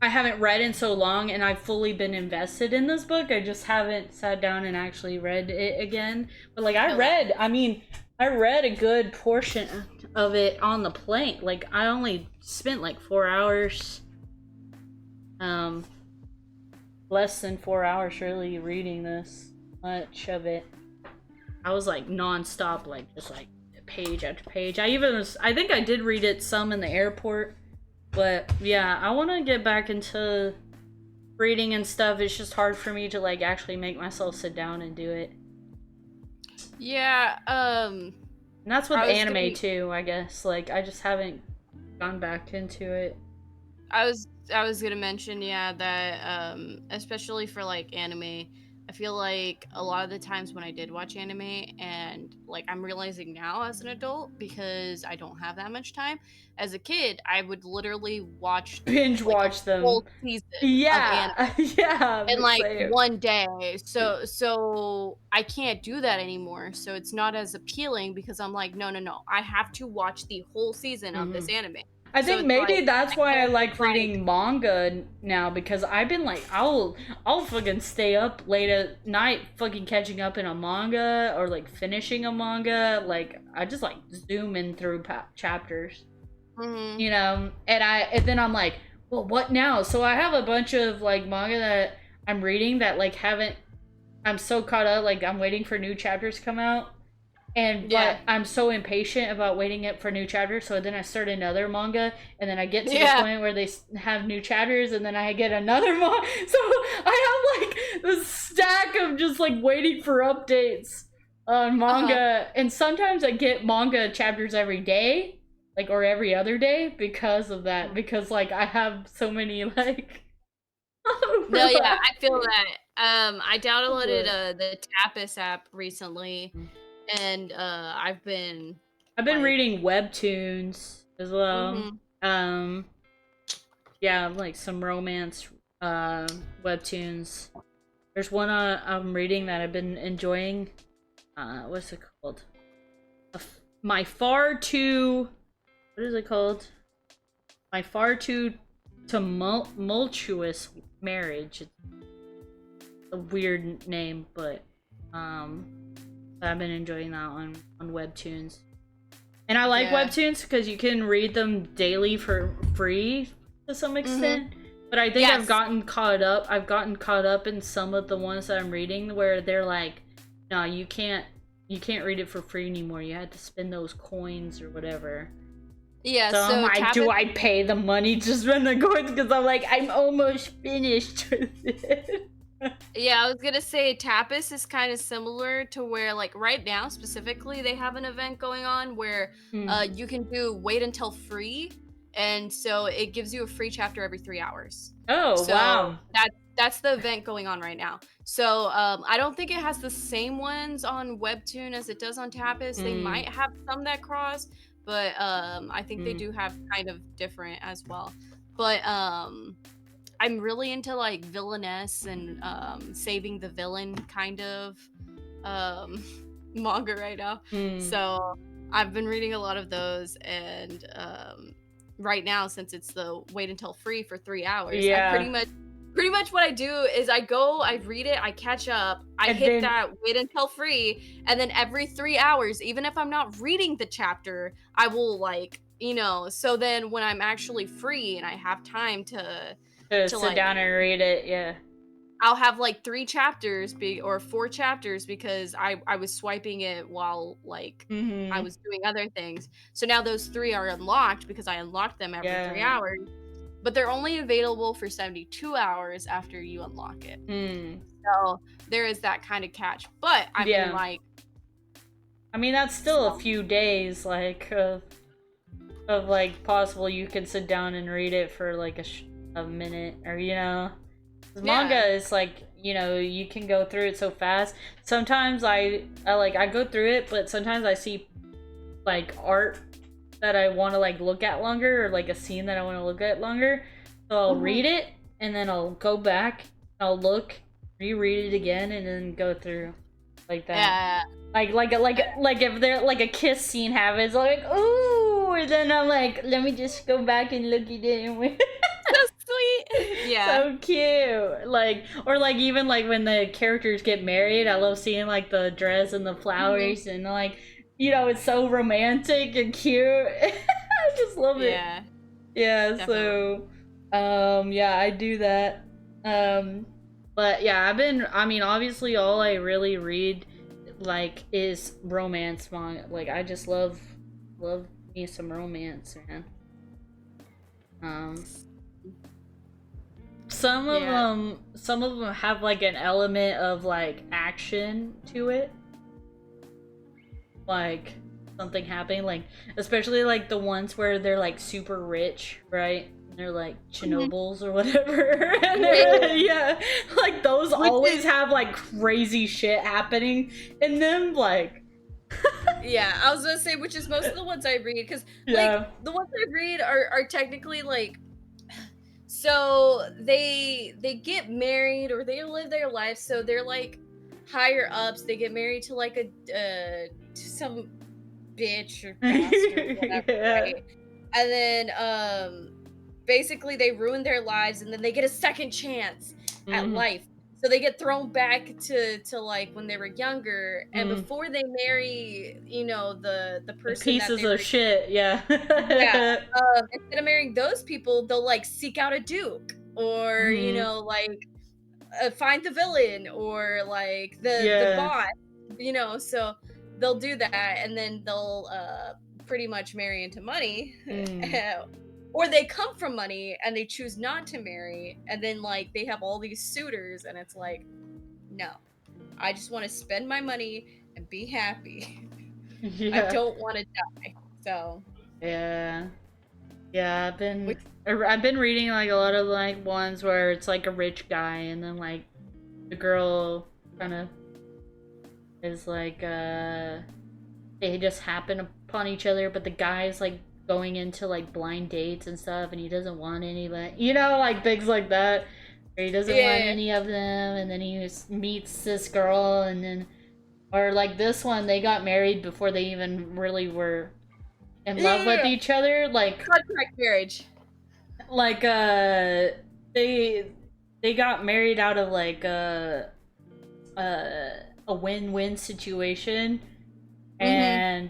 haven't read in so long, and I've fully been invested in this book. I just haven't sat down and actually read it again. But like I read a good portion of it on the plane. Like I only spent like 4 hours, less than 4 hours really reading this much of it. I was like non-stop, like just like page after page. I think I did read it some in the airport. But yeah, I want to get back into reading and stuff. It's just hard for me to like actually make myself sit down and do it. Yeah, and that's with anime too, I guess. Like I just haven't gone back into it. I was gonna mention, yeah, that especially for like anime, I feel like a lot of the times when I did watch anime, and like I'm realizing now as an adult, because I don't have that much time. As a kid, I would literally binge like, watch them whole season yeah of anime yeah in like same. one day. So I can't do that anymore. So it's not as appealing because I'm like, no, I have to watch the whole season of this anime. I think maybe like, that's why I like reading manga now, because I've been like, I'll fucking stay up late at night fucking catching up in a manga or like finishing a manga. Like I just like zooming through chapters, you know, and then I'm like, well, what now? So I have a bunch of like manga that I'm reading that like I'm so caught up, like I'm waiting for new chapters to come out. But I'm so impatient about waiting up for new chapters, so then I start another manga, and then I get to the point where they have new chapters, and then I get another manga. So I have like this stack of just like waiting for updates on manga, and sometimes I get manga chapters every day, like, or every other day because of that. Because like I have so many like. No, yeah, I feel that. I downloaded the Tapas app recently. And I've been like, reading webtoons as well. Yeah, like some romance webtoons. There's one I'm reading that I've been enjoying. What's it called? My Far Too... What is it called? My Far Too Tumultuous Marriage. It's a weird name, but I've been enjoying that on webtoons. And I like webtoons because you can read them daily for free to some extent. But I think I've gotten caught up in some of the ones that I'm reading where they're like, no, you can't read it for free anymore. You had to spend those coins or whatever. Yeah, so I'm like, do I pay the money to spend the coins? Because I'm like, I'm almost finished with it. Yeah, I was gonna say Tapas is kind of similar to where, like, right now specifically, they have an event going on where you can do wait until free, and so it gives you a free chapter every 3 hours. Oh, so wow. That's the event going on right now. So I don't think it has the same ones on Webtoon as it does on Tapas. They might have some that cross, but I think they do have kind of different as well. But I'm really into like villainess and saving the villain kind of manga right now. So I've been reading a lot of those, and right now, since it's the wait until free for 3 hours, I pretty much what I do is I read it, I catch up, I hit that wait until free, and then every 3 hours, even if I'm not reading the chapter, I will, like, you know, so then when I'm actually free and I have time to sit like, down and read it, I'll have like 3 chapters or 4 chapters because I was swiping it while like I was doing other things. So now those 3 are unlocked because I unlocked them every 3 hours. But they're only available for 72 hours after you unlock it. So there is that kind of catch. But I mean, like, I mean, that's still a few days, like of like possible you can sit down and read it for like a minute, or 'cause manga Yeah. is like, you can go through it so fast. Sometimes I go through it, but sometimes I see like art that I want to like look at longer, or like a scene that I want to look at longer. So I'll Hmm. read it and then I'll go back, I'll look, reread it again, and then go through like that. Yeah. Like if there like a kiss scene happens, I'm like, ooh, and then I'm like, let me just go back and look at it. So sweet. Yeah. So cute. Like, or like even like when the characters get married, I love seeing like the dress and the Hmm. flowers, and like, it's so romantic and cute. I just love it. Yeah. Yeah, Definitely. so yeah, I do that. Um but yeah, I mean, obviously all I really read like is romance manga. Like I just love me some romance, man. Um Yeah. some of them have like an element of like action to it, like something happening, like especially like the ones where they're like super rich, right? And they're like Hmm. Chernobyl's or whatever. And Yeah. yeah, like those Which is always have like crazy shit happening in them, like Yeah, I was gonna say, which is most of the ones I read, because like yeah. the ones I read are technically like, so they get married or they live their life, so they're like higher ups. They get married to like to some bitch or bastard, whatever, Yeah. right? And then basically they ruin their lives, and then they get a second chance at Mm, life. So they get thrown back to like when they were younger, and mm. before they marry, the The person that pieces they of were. shit, yeah. Yeah, instead of marrying those people, they'll like seek out a duke, or Hmm. like find the villain, or like the Yeah. boss, so they'll do that, and then they'll pretty much marry into money. Mm. Or they come from money and they choose not to marry, and then like they have all these suitors, and it's like, no, I just want to spend my money and be happy. I Yeah. don't want to die. So Yeah. Yeah, which I've been reading like a lot of like ones where it's like a rich guy, and then like the girl kind of is like they just happen upon each other, but the guy's like going into like blind dates and stuff, and he doesn't want any, like, like things like that, where he doesn't want yeah. any of them, and then he meets this girl, and then, or like this one, they got married before they even really were in love with Yeah. each other, Contract marriage. like they they got married out of like a win-win situation, Mhm. and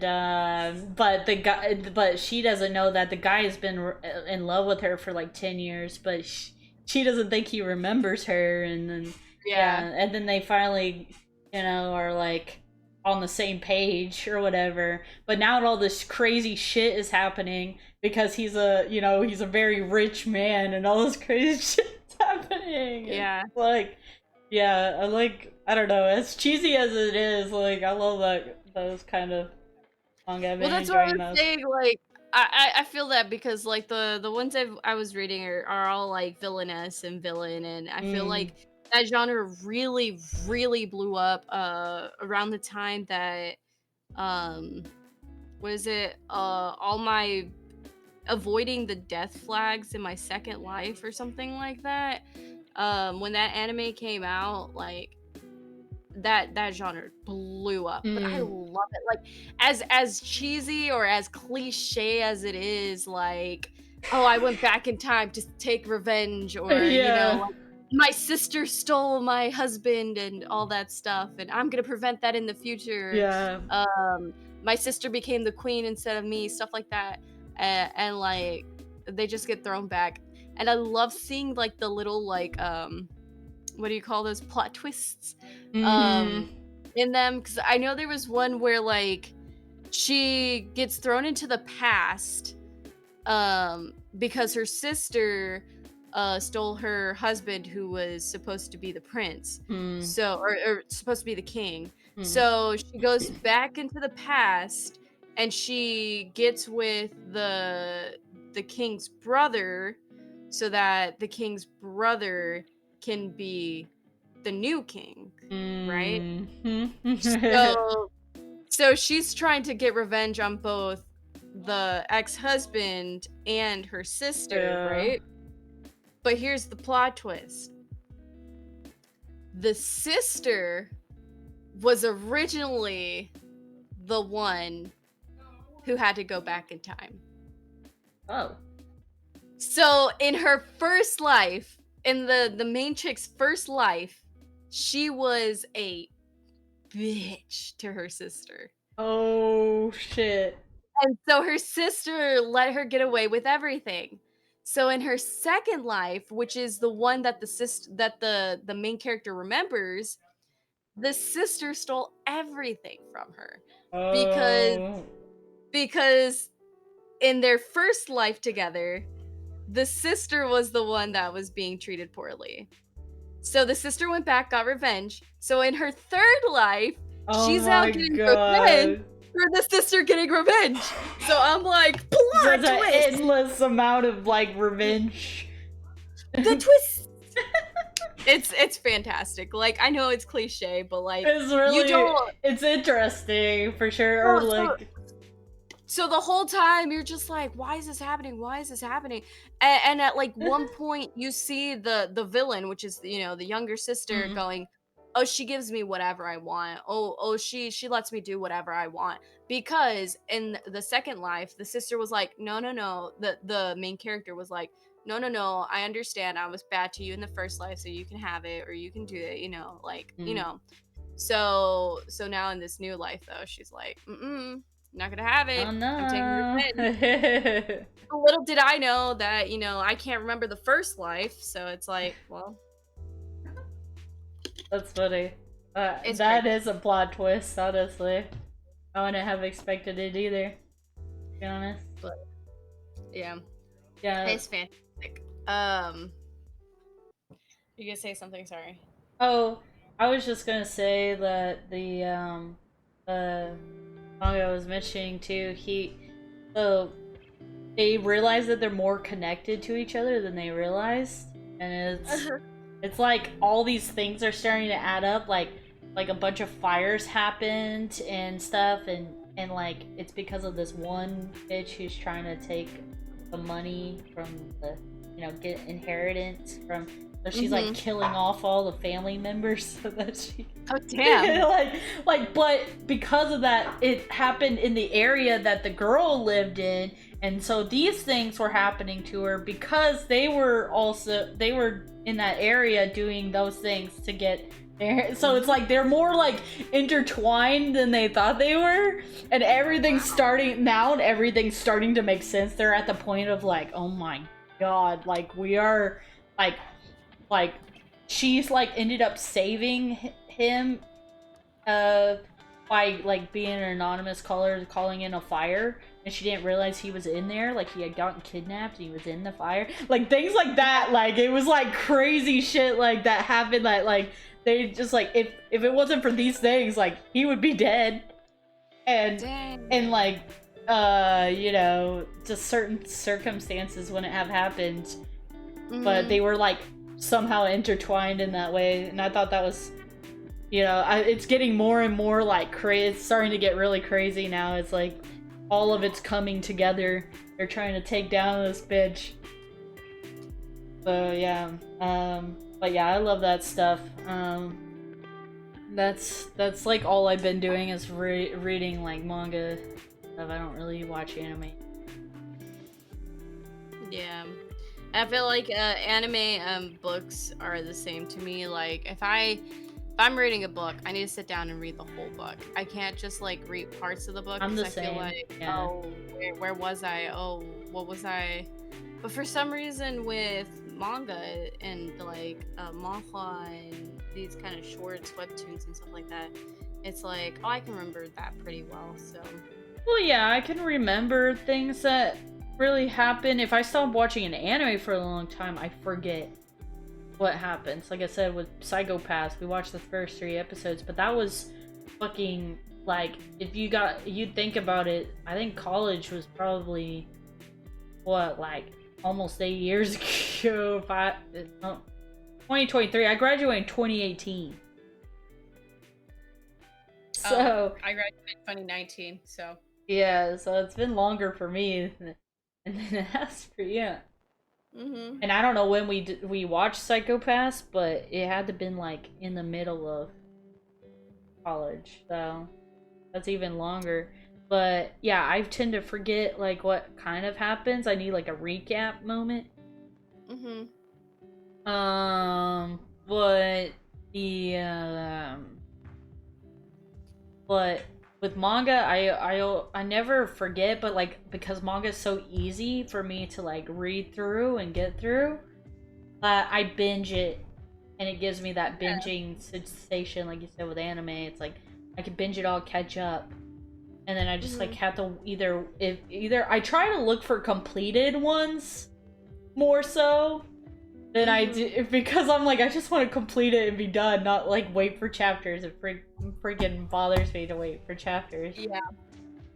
but she doesn't know that the guy has been in love with her for like 10 years, but she doesn't think he remembers her, and then yeah, Yeah. and then they finally are like on the same page or whatever, but now all this crazy shit is happening because he's a very rich man, and all this crazy shit's happening. It's Yeah. like, yeah, I don't know, as cheesy as it is, like I love those kind of manga. I've Well, been that's what I enjoying was those. saying, like, I feel that because, like, the ones I was reading are all, like, villainess and villain, and I feel Mm. like that genre really, really blew up, around the time that, um, was it, all my avoiding the death flags in my second life or something like that? When that anime came out, like, that genre blew up, but I Mm. love it. Like, as cheesy or as cliche as it is, like, oh, I went back in time to take revenge, or Yeah. like, my sister stole my husband and all that stuff, and I'm gonna prevent that in the future. Yeah. Um, my sister became the queen instead of me, stuff like that, and like they just get thrown back, and I love seeing like the little like what do you call those plot twists Mm-hmm. um in them, because I know there was one where like she gets thrown into the past because her sister stole her husband, who was supposed to be the prince, Mm. so or supposed to be the king. Mm. So she goes back into the past and she gets with the king's brother so that the king's brother can be the new king, right? Mm-hmm. So she's trying to get revenge on both the ex-husband and her sister, Yeah. right? But here's the plot twist. The sister was originally the one who had to go back in time. Oh. So in her first life, in the main chick's first life, she was a bitch to her sister. Oh shit. And so her sister let her get away with everything. So in her second life, which is the one that the main character remembers, the sister stole everything from her because Oh. because in their first life together, the sister was the one that was being treated poorly. So the sister went back, got revenge. So in her third life, Oh she's out my getting revenge god. for the sister getting revenge. So I'm like, plot Such an twist! endless amount of like revenge. The twist! It's fantastic. Like, I know it's cliche, but like It's really you don't it's interesting for sure. Or so, like so the whole time you're just like, why is this happening? Why is this happening? And at like one point you see the villain, which is the younger sister, mm, going, "Oh, she gives me whatever I want. Oh, she lets me do whatever I want." Because in the second life, the sister was like, "No, no, no." The main character was like, "No, no, no. I understand. I was bad to you in the first life, so you can have it or you can do it. mm. So now in this new life though, she's like, not gonna have Oh it. I'm taking no. revenge. Little did I know that, I can't remember the first life, so it's like, well, That's funny. it's That crazy. is a plot twist, honestly. I wouldn't have expected it either, to be honest. But yeah, Yeah. it's fantastic. You gonna say something? Sorry. Oh, I was just gonna say that the manga I was mentioning too, so they realize that they're more connected to each other than they realized. And it's like all these things are starting to add up, like a bunch of fires happened and stuff, and like it's because of this one bitch who's trying to take the money from the get inheritance from, so she's like killing off all the family members so that she Oh damn. but because of that, it happened in the area that the girl lived in, and so these things were happening to her because they were in that area doing those things to get there. So it's like they're more like intertwined than they thought they were, and everything's starting to make sense. They're at the point of like, oh my god, like we are like she's like ended up saving him by like being an anonymous caller calling in a fire, and she didn't realize he was in there, like he had gotten kidnapped and he was in the fire, like things like that. Like it was like crazy shit like that happened, that like they just like, if it wasn't for these things, like he would be dead. And Dang. and like just certain circumstances wouldn't have happened, but they were like somehow intertwined in that way. And I thought that was, it's getting more and more like crazy. It's starting to get really crazy now. It's like all of it's coming together. They're trying to take down this bitch. So yeah, but yeah, I love that stuff. That's like all I've been doing is reading like manga stuff. I don't really watch anime. Yeah. I feel like anime books are the same to me. Like if I'm reading a book, I need to sit down and read the whole book. I can't just like read parts of the book I'm the because I feel same. like, Yeah. oh, where was I? Oh, what was I? But for some reason with manga and like manhwa and these kind of shorts, webtoons and stuff like that, it's like, oh, I can remember that pretty well. So Well, yeah, I can remember things that really happen. If I stop watching an anime for a long time, I forget what happens. Like I said with Psychopaths, we watched the first 3 episodes, but that was fucking like, if you think about it, I think college was probably, what, like, almost 8 years ago, 2023. I graduated in 2018. So I graduated in 2019, so yeah, so it's been longer for me than it has for you. mm-hmm. And I don't know when we watched Psychopaths, but it had to been like in the middle of college, so that's even longer. But yeah, I tend to forget like what kind of happens. I need like a recap moment. Mm-hmm. But the but with manga, I never forget, but like because manga is so easy for me to like read through and get through, I binge it, and it gives me that binging sensation, like you said with anime. It's like I can binge it all, catch up, and then I just like have to either I try to look for completed ones more so than I do, because I'm like I just want to complete it and be done, not like wait for chapters. It freaking bothers me to wait for chapters. Yeah.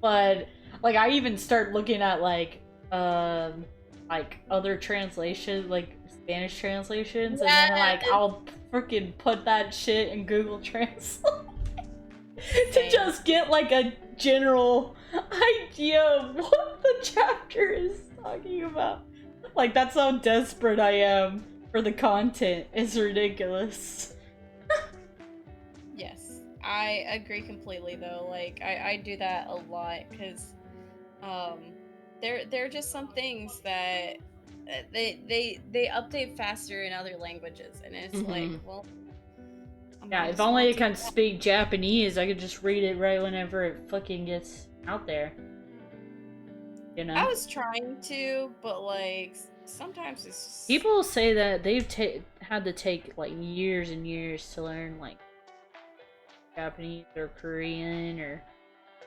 But like I even start looking at like other translation, like Spanish translations, and then like I'll freaking put that shit in Google Translate to just get like a general idea of what the chapter is talking about. Like that's how desperate I am for the content. It's ridiculous. Yes, I agree completely though. Like I do that a lot because there are just some things that they update faster in other languages, and it's like, well, yeah, if only I could speak Japanese, I could just read it right whenever it fucking gets out there. You know? I was trying to, but like sometimes it's just... People say that they've had to take like years and years to learn like Japanese or Korean or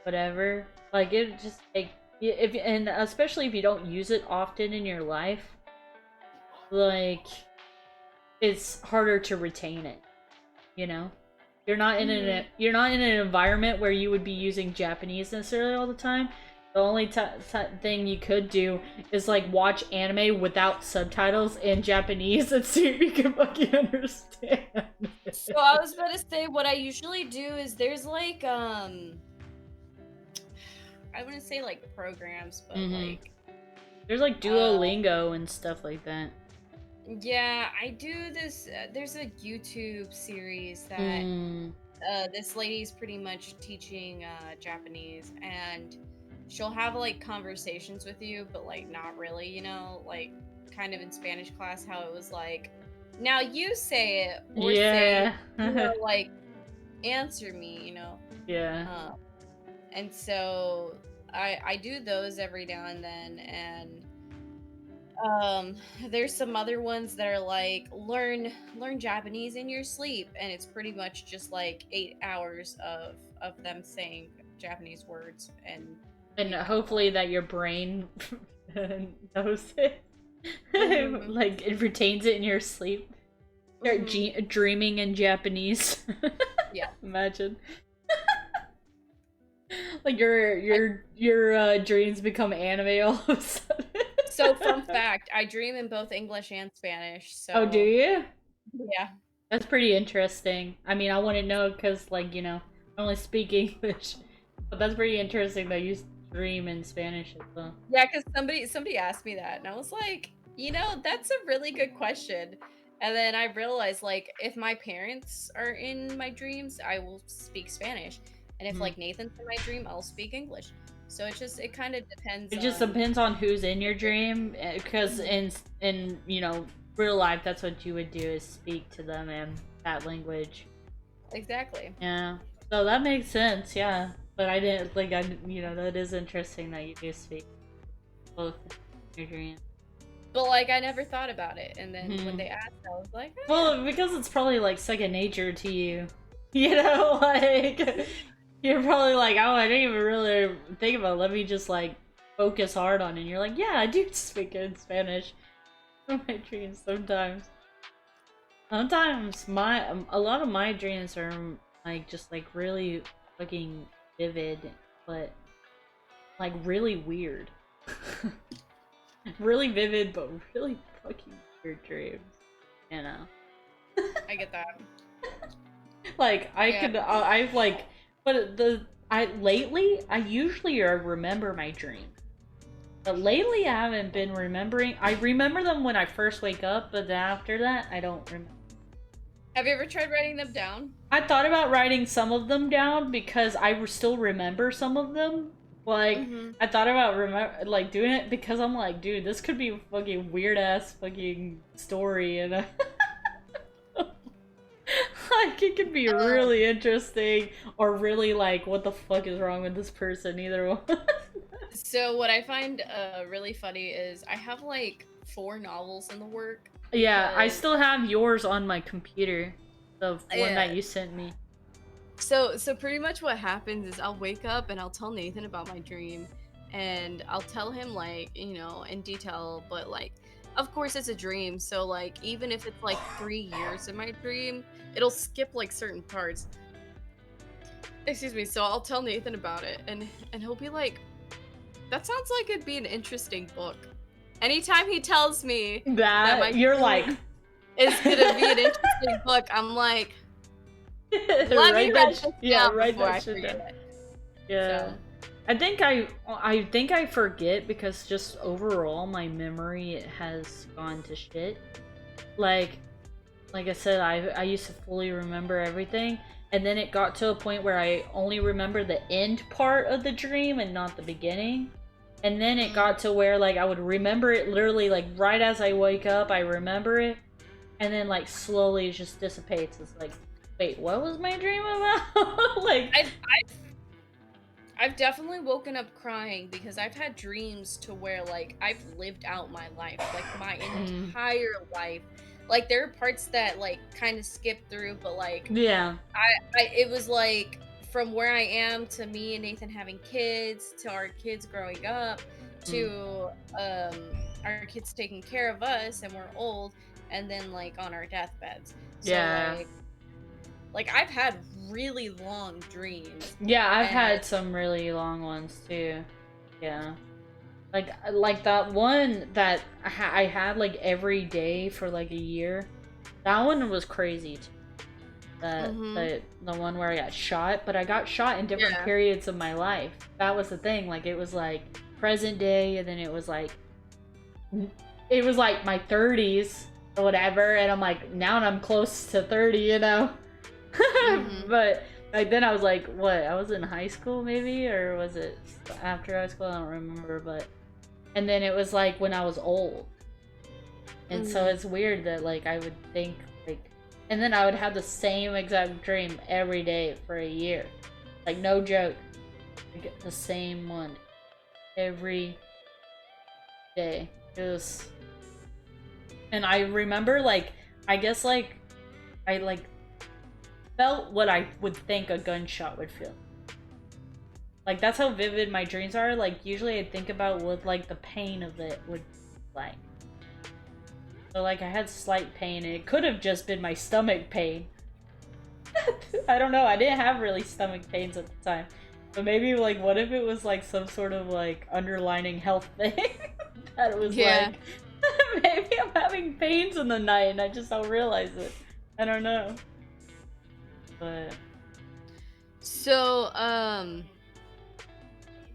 whatever. Like it just take and especially if you don't use it often in your life, like it's harder to retain it. You know? You're not in you're not in an environment where you would be using Japanese necessarily all the time. The only thing you could do is like watch anime without subtitles in Japanese and see if you can fucking understand. So I was about to say, what I usually do is there's like I wouldn't say like programs, but like there's like Duolingo and stuff like that. Yeah, I do this. There's a YouTube series that this lady's pretty much teaching Japanese, and she'll have like conversations with you, but like not really, you know, like kind of in Spanish class, how it was like, now you say it, or say, you know, like answer me, you know. Yeah. And so I do those every now and then, and there's some other ones that are like learn Japanese in your sleep, and it's pretty much just like 8 hours of them saying Japanese words, and hopefully that your brain knows it. Like it retains it in your sleep. Start dreaming in Japanese. Yeah. Imagine. Like your dreams become anime all of a sudden. So fun fact, I dream in both English and Spanish. So. Oh, do you? Yeah. That's pretty interesting. I mean, I wouldn't know because, like, you know, I only speak English. But that's pretty interesting that you dream in Spanish as well. Yeah, because somebody asked me that, and I was like, you know, that's a really good question. And then I realized, like, if my parents are in my dreams, I will speak Spanish. And if, like, Nathan's in my dream, I'll speak English. So it kind of depends. It just depends on who's in your dream, because in you know, real life, that's what you would do, is speak to them in that language. Exactly. Yeah. So that makes sense, yeah. But I didn't, like, you know, that is interesting that you do speak both in your dream. But, like, I never thought about it, and then when they asked, I was like, eh. Well, because it's probably, like, second nature to you. You know, like... You're probably like, oh, I didn't even really think about it. Let me just, like, focus hard on it. And you're like, yeah, I do speak in Spanish in my dreams sometimes. Sometimes a lot of my dreams are, like, just, like, really fucking vivid, but like really weird. Really vivid, but really fucking weird dreams. You know. I get that. Like I've like, but lately I usually remember my dreams. But lately, I haven't been remembering. I remember them when I first wake up, but then after that, I don't remember. Have you ever tried writing them down? I thought about writing some of them down because I still remember some of them. Like, I thought about like doing it because I'm like, dude, this could be a fucking weird ass fucking story, and like it could be really interesting or really like, what the fuck is wrong with this person? Either one. So what I find really funny is I have like 4 novels in the work. Yeah, I still have yours on my computer, the one that you sent me. So pretty much what happens is I'll wake up and I'll tell Nathan about my dream, and I'll tell him like, you know, in detail, but like of course it's a dream, so like even if it's like 3 years in my dream, it'll skip like certain parts. Excuse me. So I'll tell Nathan about it, and he'll be like, that sounds like it'd be an interesting book. Anytime he tells me that my you're like, it's gonna be an interesting book, I'm like, let me write this down before I forget. Yeah. So. I think I forget because just overall my memory has gone to shit. Like I said, I used to fully remember everything, and then it got to a point where I only remember the end part of the dream and not the beginning. And then it got to where like I would remember it literally like right as I wake up, I remember it, and then like slowly it just dissipates. It's like, wait, what was my dream about? Like I've definitely woken up crying because I've had dreams to where like I've lived out my life, like my entire life. Like there are parts that like kind of skip through, but like yeah, it was like from where I am to me and Nathan having kids, to our kids growing up, to our kids taking care of us and we're old, and then like on our deathbeds. So like I've had really long dreams. Yeah, I've had some really long ones too. Yeah. Like that one that I had like every day for like a year. That one was crazy too. The one where I got shot, but I got shot in different periods of my life. That was the thing. Like it was like present day, and then it was like my 30s or whatever, and I'm like, now I'm close to 30, you know. But like then I was like, what? I was in high school maybe, or was it after high school? I don't remember, but and then it was like when I was old. And so it's weird that like I would think like, and then I would have the same exact dream every day for a year. Like no joke. I get the same one every day. It was, and I remember like, I guess like I like felt what I would think a gunshot would feel. Like that's how vivid my dreams are. Like usually I think about what like the pain of it would like. So like I had slight pain, and it could have just been my stomach pain. I don't know, I didn't have really stomach pains at the time. But maybe like what if it was like some sort of like underlining health thing? That it was like maybe I'm having pains in the night and I just don't realize it. I don't know. But so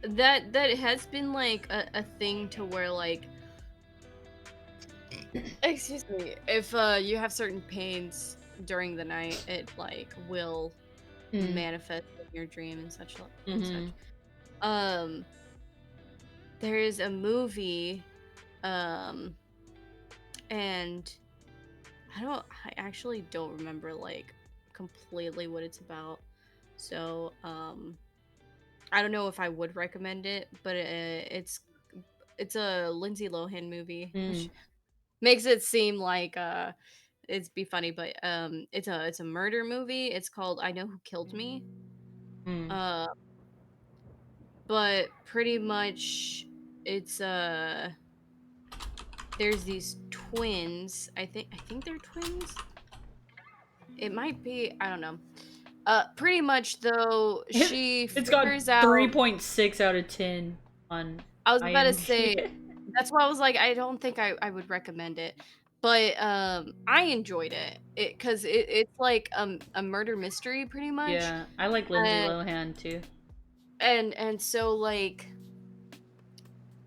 that has been like a thing to where like, excuse me, if you have certain pains during the night, it like will manifest in your dream and such. There is a movie, and I actually don't remember like completely what it's about, so I don't know if I would recommend it, but it's a Lindsay Lohan movie, which makes it seem like it's be funny, but it's a murder movie. It's called I Know Who Killed Me. But pretty much it's there's these twins. I think they're twins. It might be, I don't know. Pretty much though, she It's got figures out 3.6 out of 10 on I was about to say, IMDb. that's why I was like, I don't think I would recommend it. But, I enjoyed it. It's like, a murder mystery pretty much, Yeah, I like Lindsay and Lohan too. so, like,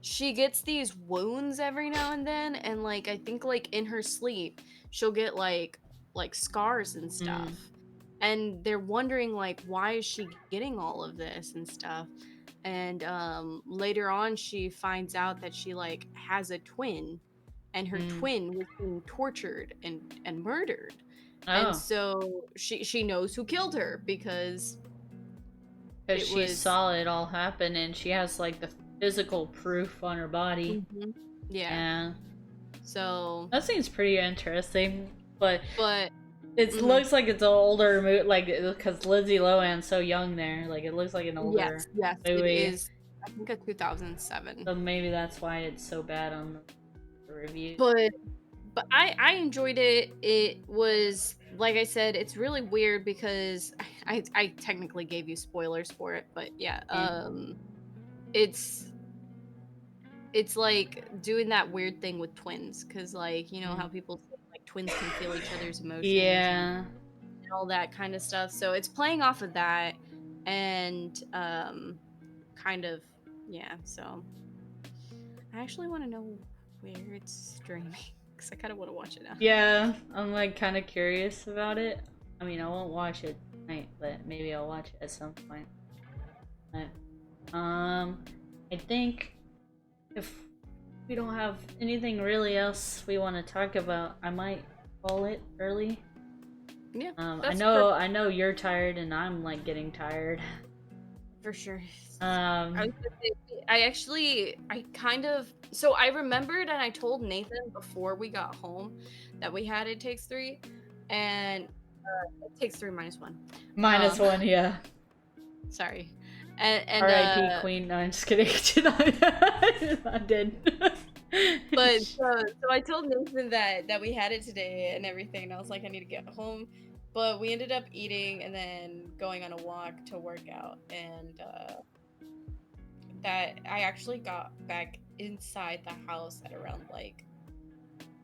she gets these wounds every now and then, and, like, I think, like, in her sleep, she'll get, like, scars and stuff. And they're wondering, like, why is she getting all of this and stuff? And, later on, she finds out that she, like, has a twin, and her twin was being tortured and murdered. And Oh, so she knows who killed her because because it she was saw it all happen and she has like the physical proof on her body. Mhm. Yeah. Yeah, So, that seems pretty interesting. But but it mhm. looks like it's an older movie, like because Lindsay Lohan's so young there. Like it looks like an older Yes, it movie. is, I think, a 2007. So maybe that's why it's so bad on the review. But I enjoyed it. It was, like I said, it's really weird because I technically gave you spoilers for it, but yeah, Yeah. it's it's like doing that weird thing with twins, because like, you know how people say, like, twins can feel each other's emotions Yeah. and all that kind of stuff. So it's playing off of that, and kind of, yeah. So I actually want to know where it's streaming because I kind of want to watch it now. Yeah, I'm like kind of curious about it. I mean, I won't watch it tonight, but maybe I'll watch it at some point. But, I think if we don't have anything really else we want to talk about, I might call it early. Yeah, I know you're tired and I'm like getting tired. for sure. Um, I was gonna say, I kind of, so I remembered and I told Nathan before we got home that we had It Takes Three, and It Takes Three minus one. minus one, yeah. Sorry. And R.I.P. Queen. No, I'm just kidding. I did. but so I told Nathan that we had it today and everything, and I was like, I need to get home. But we ended up eating and then going on a walk to work out, and that I actually got back inside the house at around like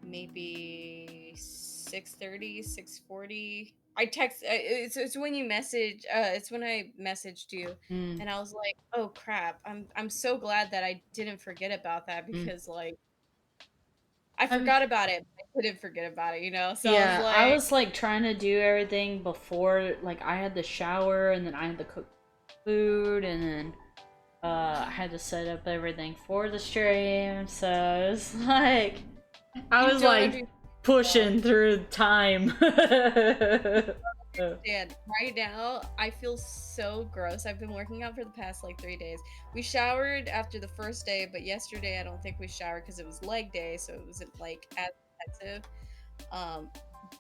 maybe 6:30, 6:40. I text it's when you message it's when I messaged you, and I was like, "Oh crap. I'm so glad that I didn't forget about that because like I I'm, forgot about it, but I couldn't forget about it, you know?" So I was yeah, I like, was like trying to do everything before, like I had the shower and then I had to cook food and then I had to set up everything for the stream. So it was like I "You was don't like understand. pushing through time. Right now, I feel so gross. I've been working out for the past like 3 days. We showered after the first day, but yesterday I don't think we showered because it was leg day, so it wasn't like as intensive. Um,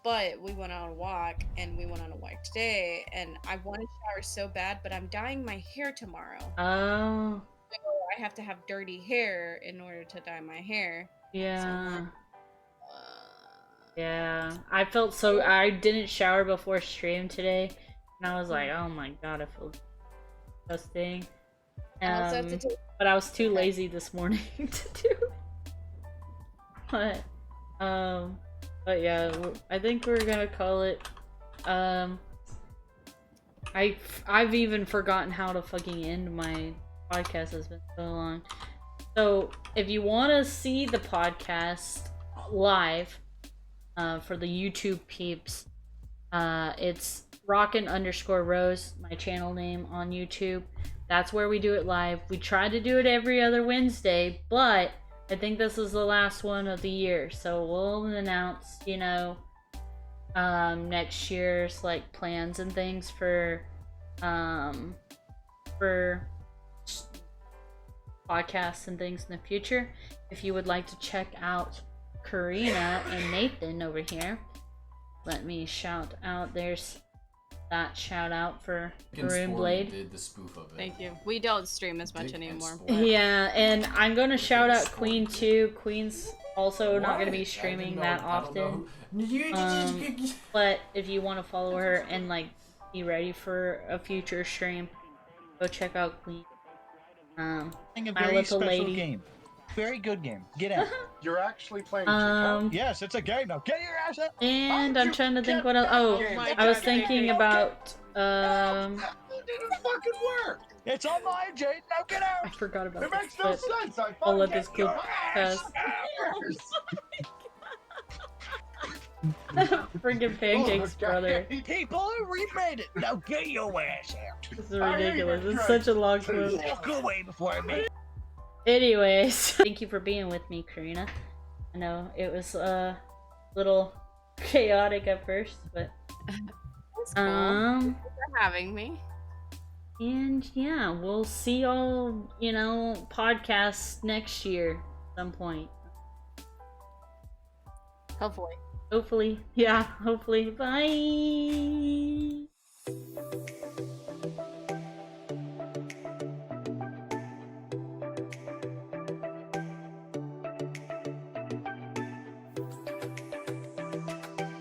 but we went on a walk and we went on a walk today, and I want to shower so bad, but I'm dyeing my hair tomorrow. Oh, So I have to have dirty hair in order to dye my hair. So I'm yeah. like, Yeah, I felt so. I didn't shower before stream today, and I was like, "Oh my god, I feel disgusting." I also have to take. But I was too lazy this morning to do. But, but yeah, I think we're gonna call it. Um, I've even forgotten how to fucking end my podcast. It's been so long. So if you want to see the podcast live. For the YouTube peeps, it's Rockin_Rose, my channel name on YouTube. That's where we do it live. We try to do it every other Wednesday, but I think this is the last one of the year, so we'll announce, you know, next year's like plans and things for podcasts and things in the future. If you would like to check out Karina and Nathan over here, let me shout out. There's that shout out for Maroonblade. Did the spoof of it. Thank you. We don't stream as much anymore. Yeah, and I'm gonna shout out Queen too. Queen's also not gonna be streaming that often. But if you want to follow her and like be ready for a future stream. Go check out Queen. A My very Little special Lady. game. Very good game. Get in. You're actually playing Tik Tok? Yes, it's a game. Now get your ass up. And I'm trying to think what else. Oh, I was thinking about It didn't fucking work. It's online, Jade. Now get I out. forgot about It this, makes no but sense. I I'll let fucking this go pass. Friggin' pancakes, brother. People, we made it. Now get your ass out. This is ridiculous. It's such a long clip. Walk away before I make. Anyways, thank you for being with me, Karina. I know it was a little chaotic at first, but That's cool. Thanks for having me. and yeah, we'll see y'all, podcasts next year at some point. Hopefully. Hopefully. Yeah, hopefully. Bye.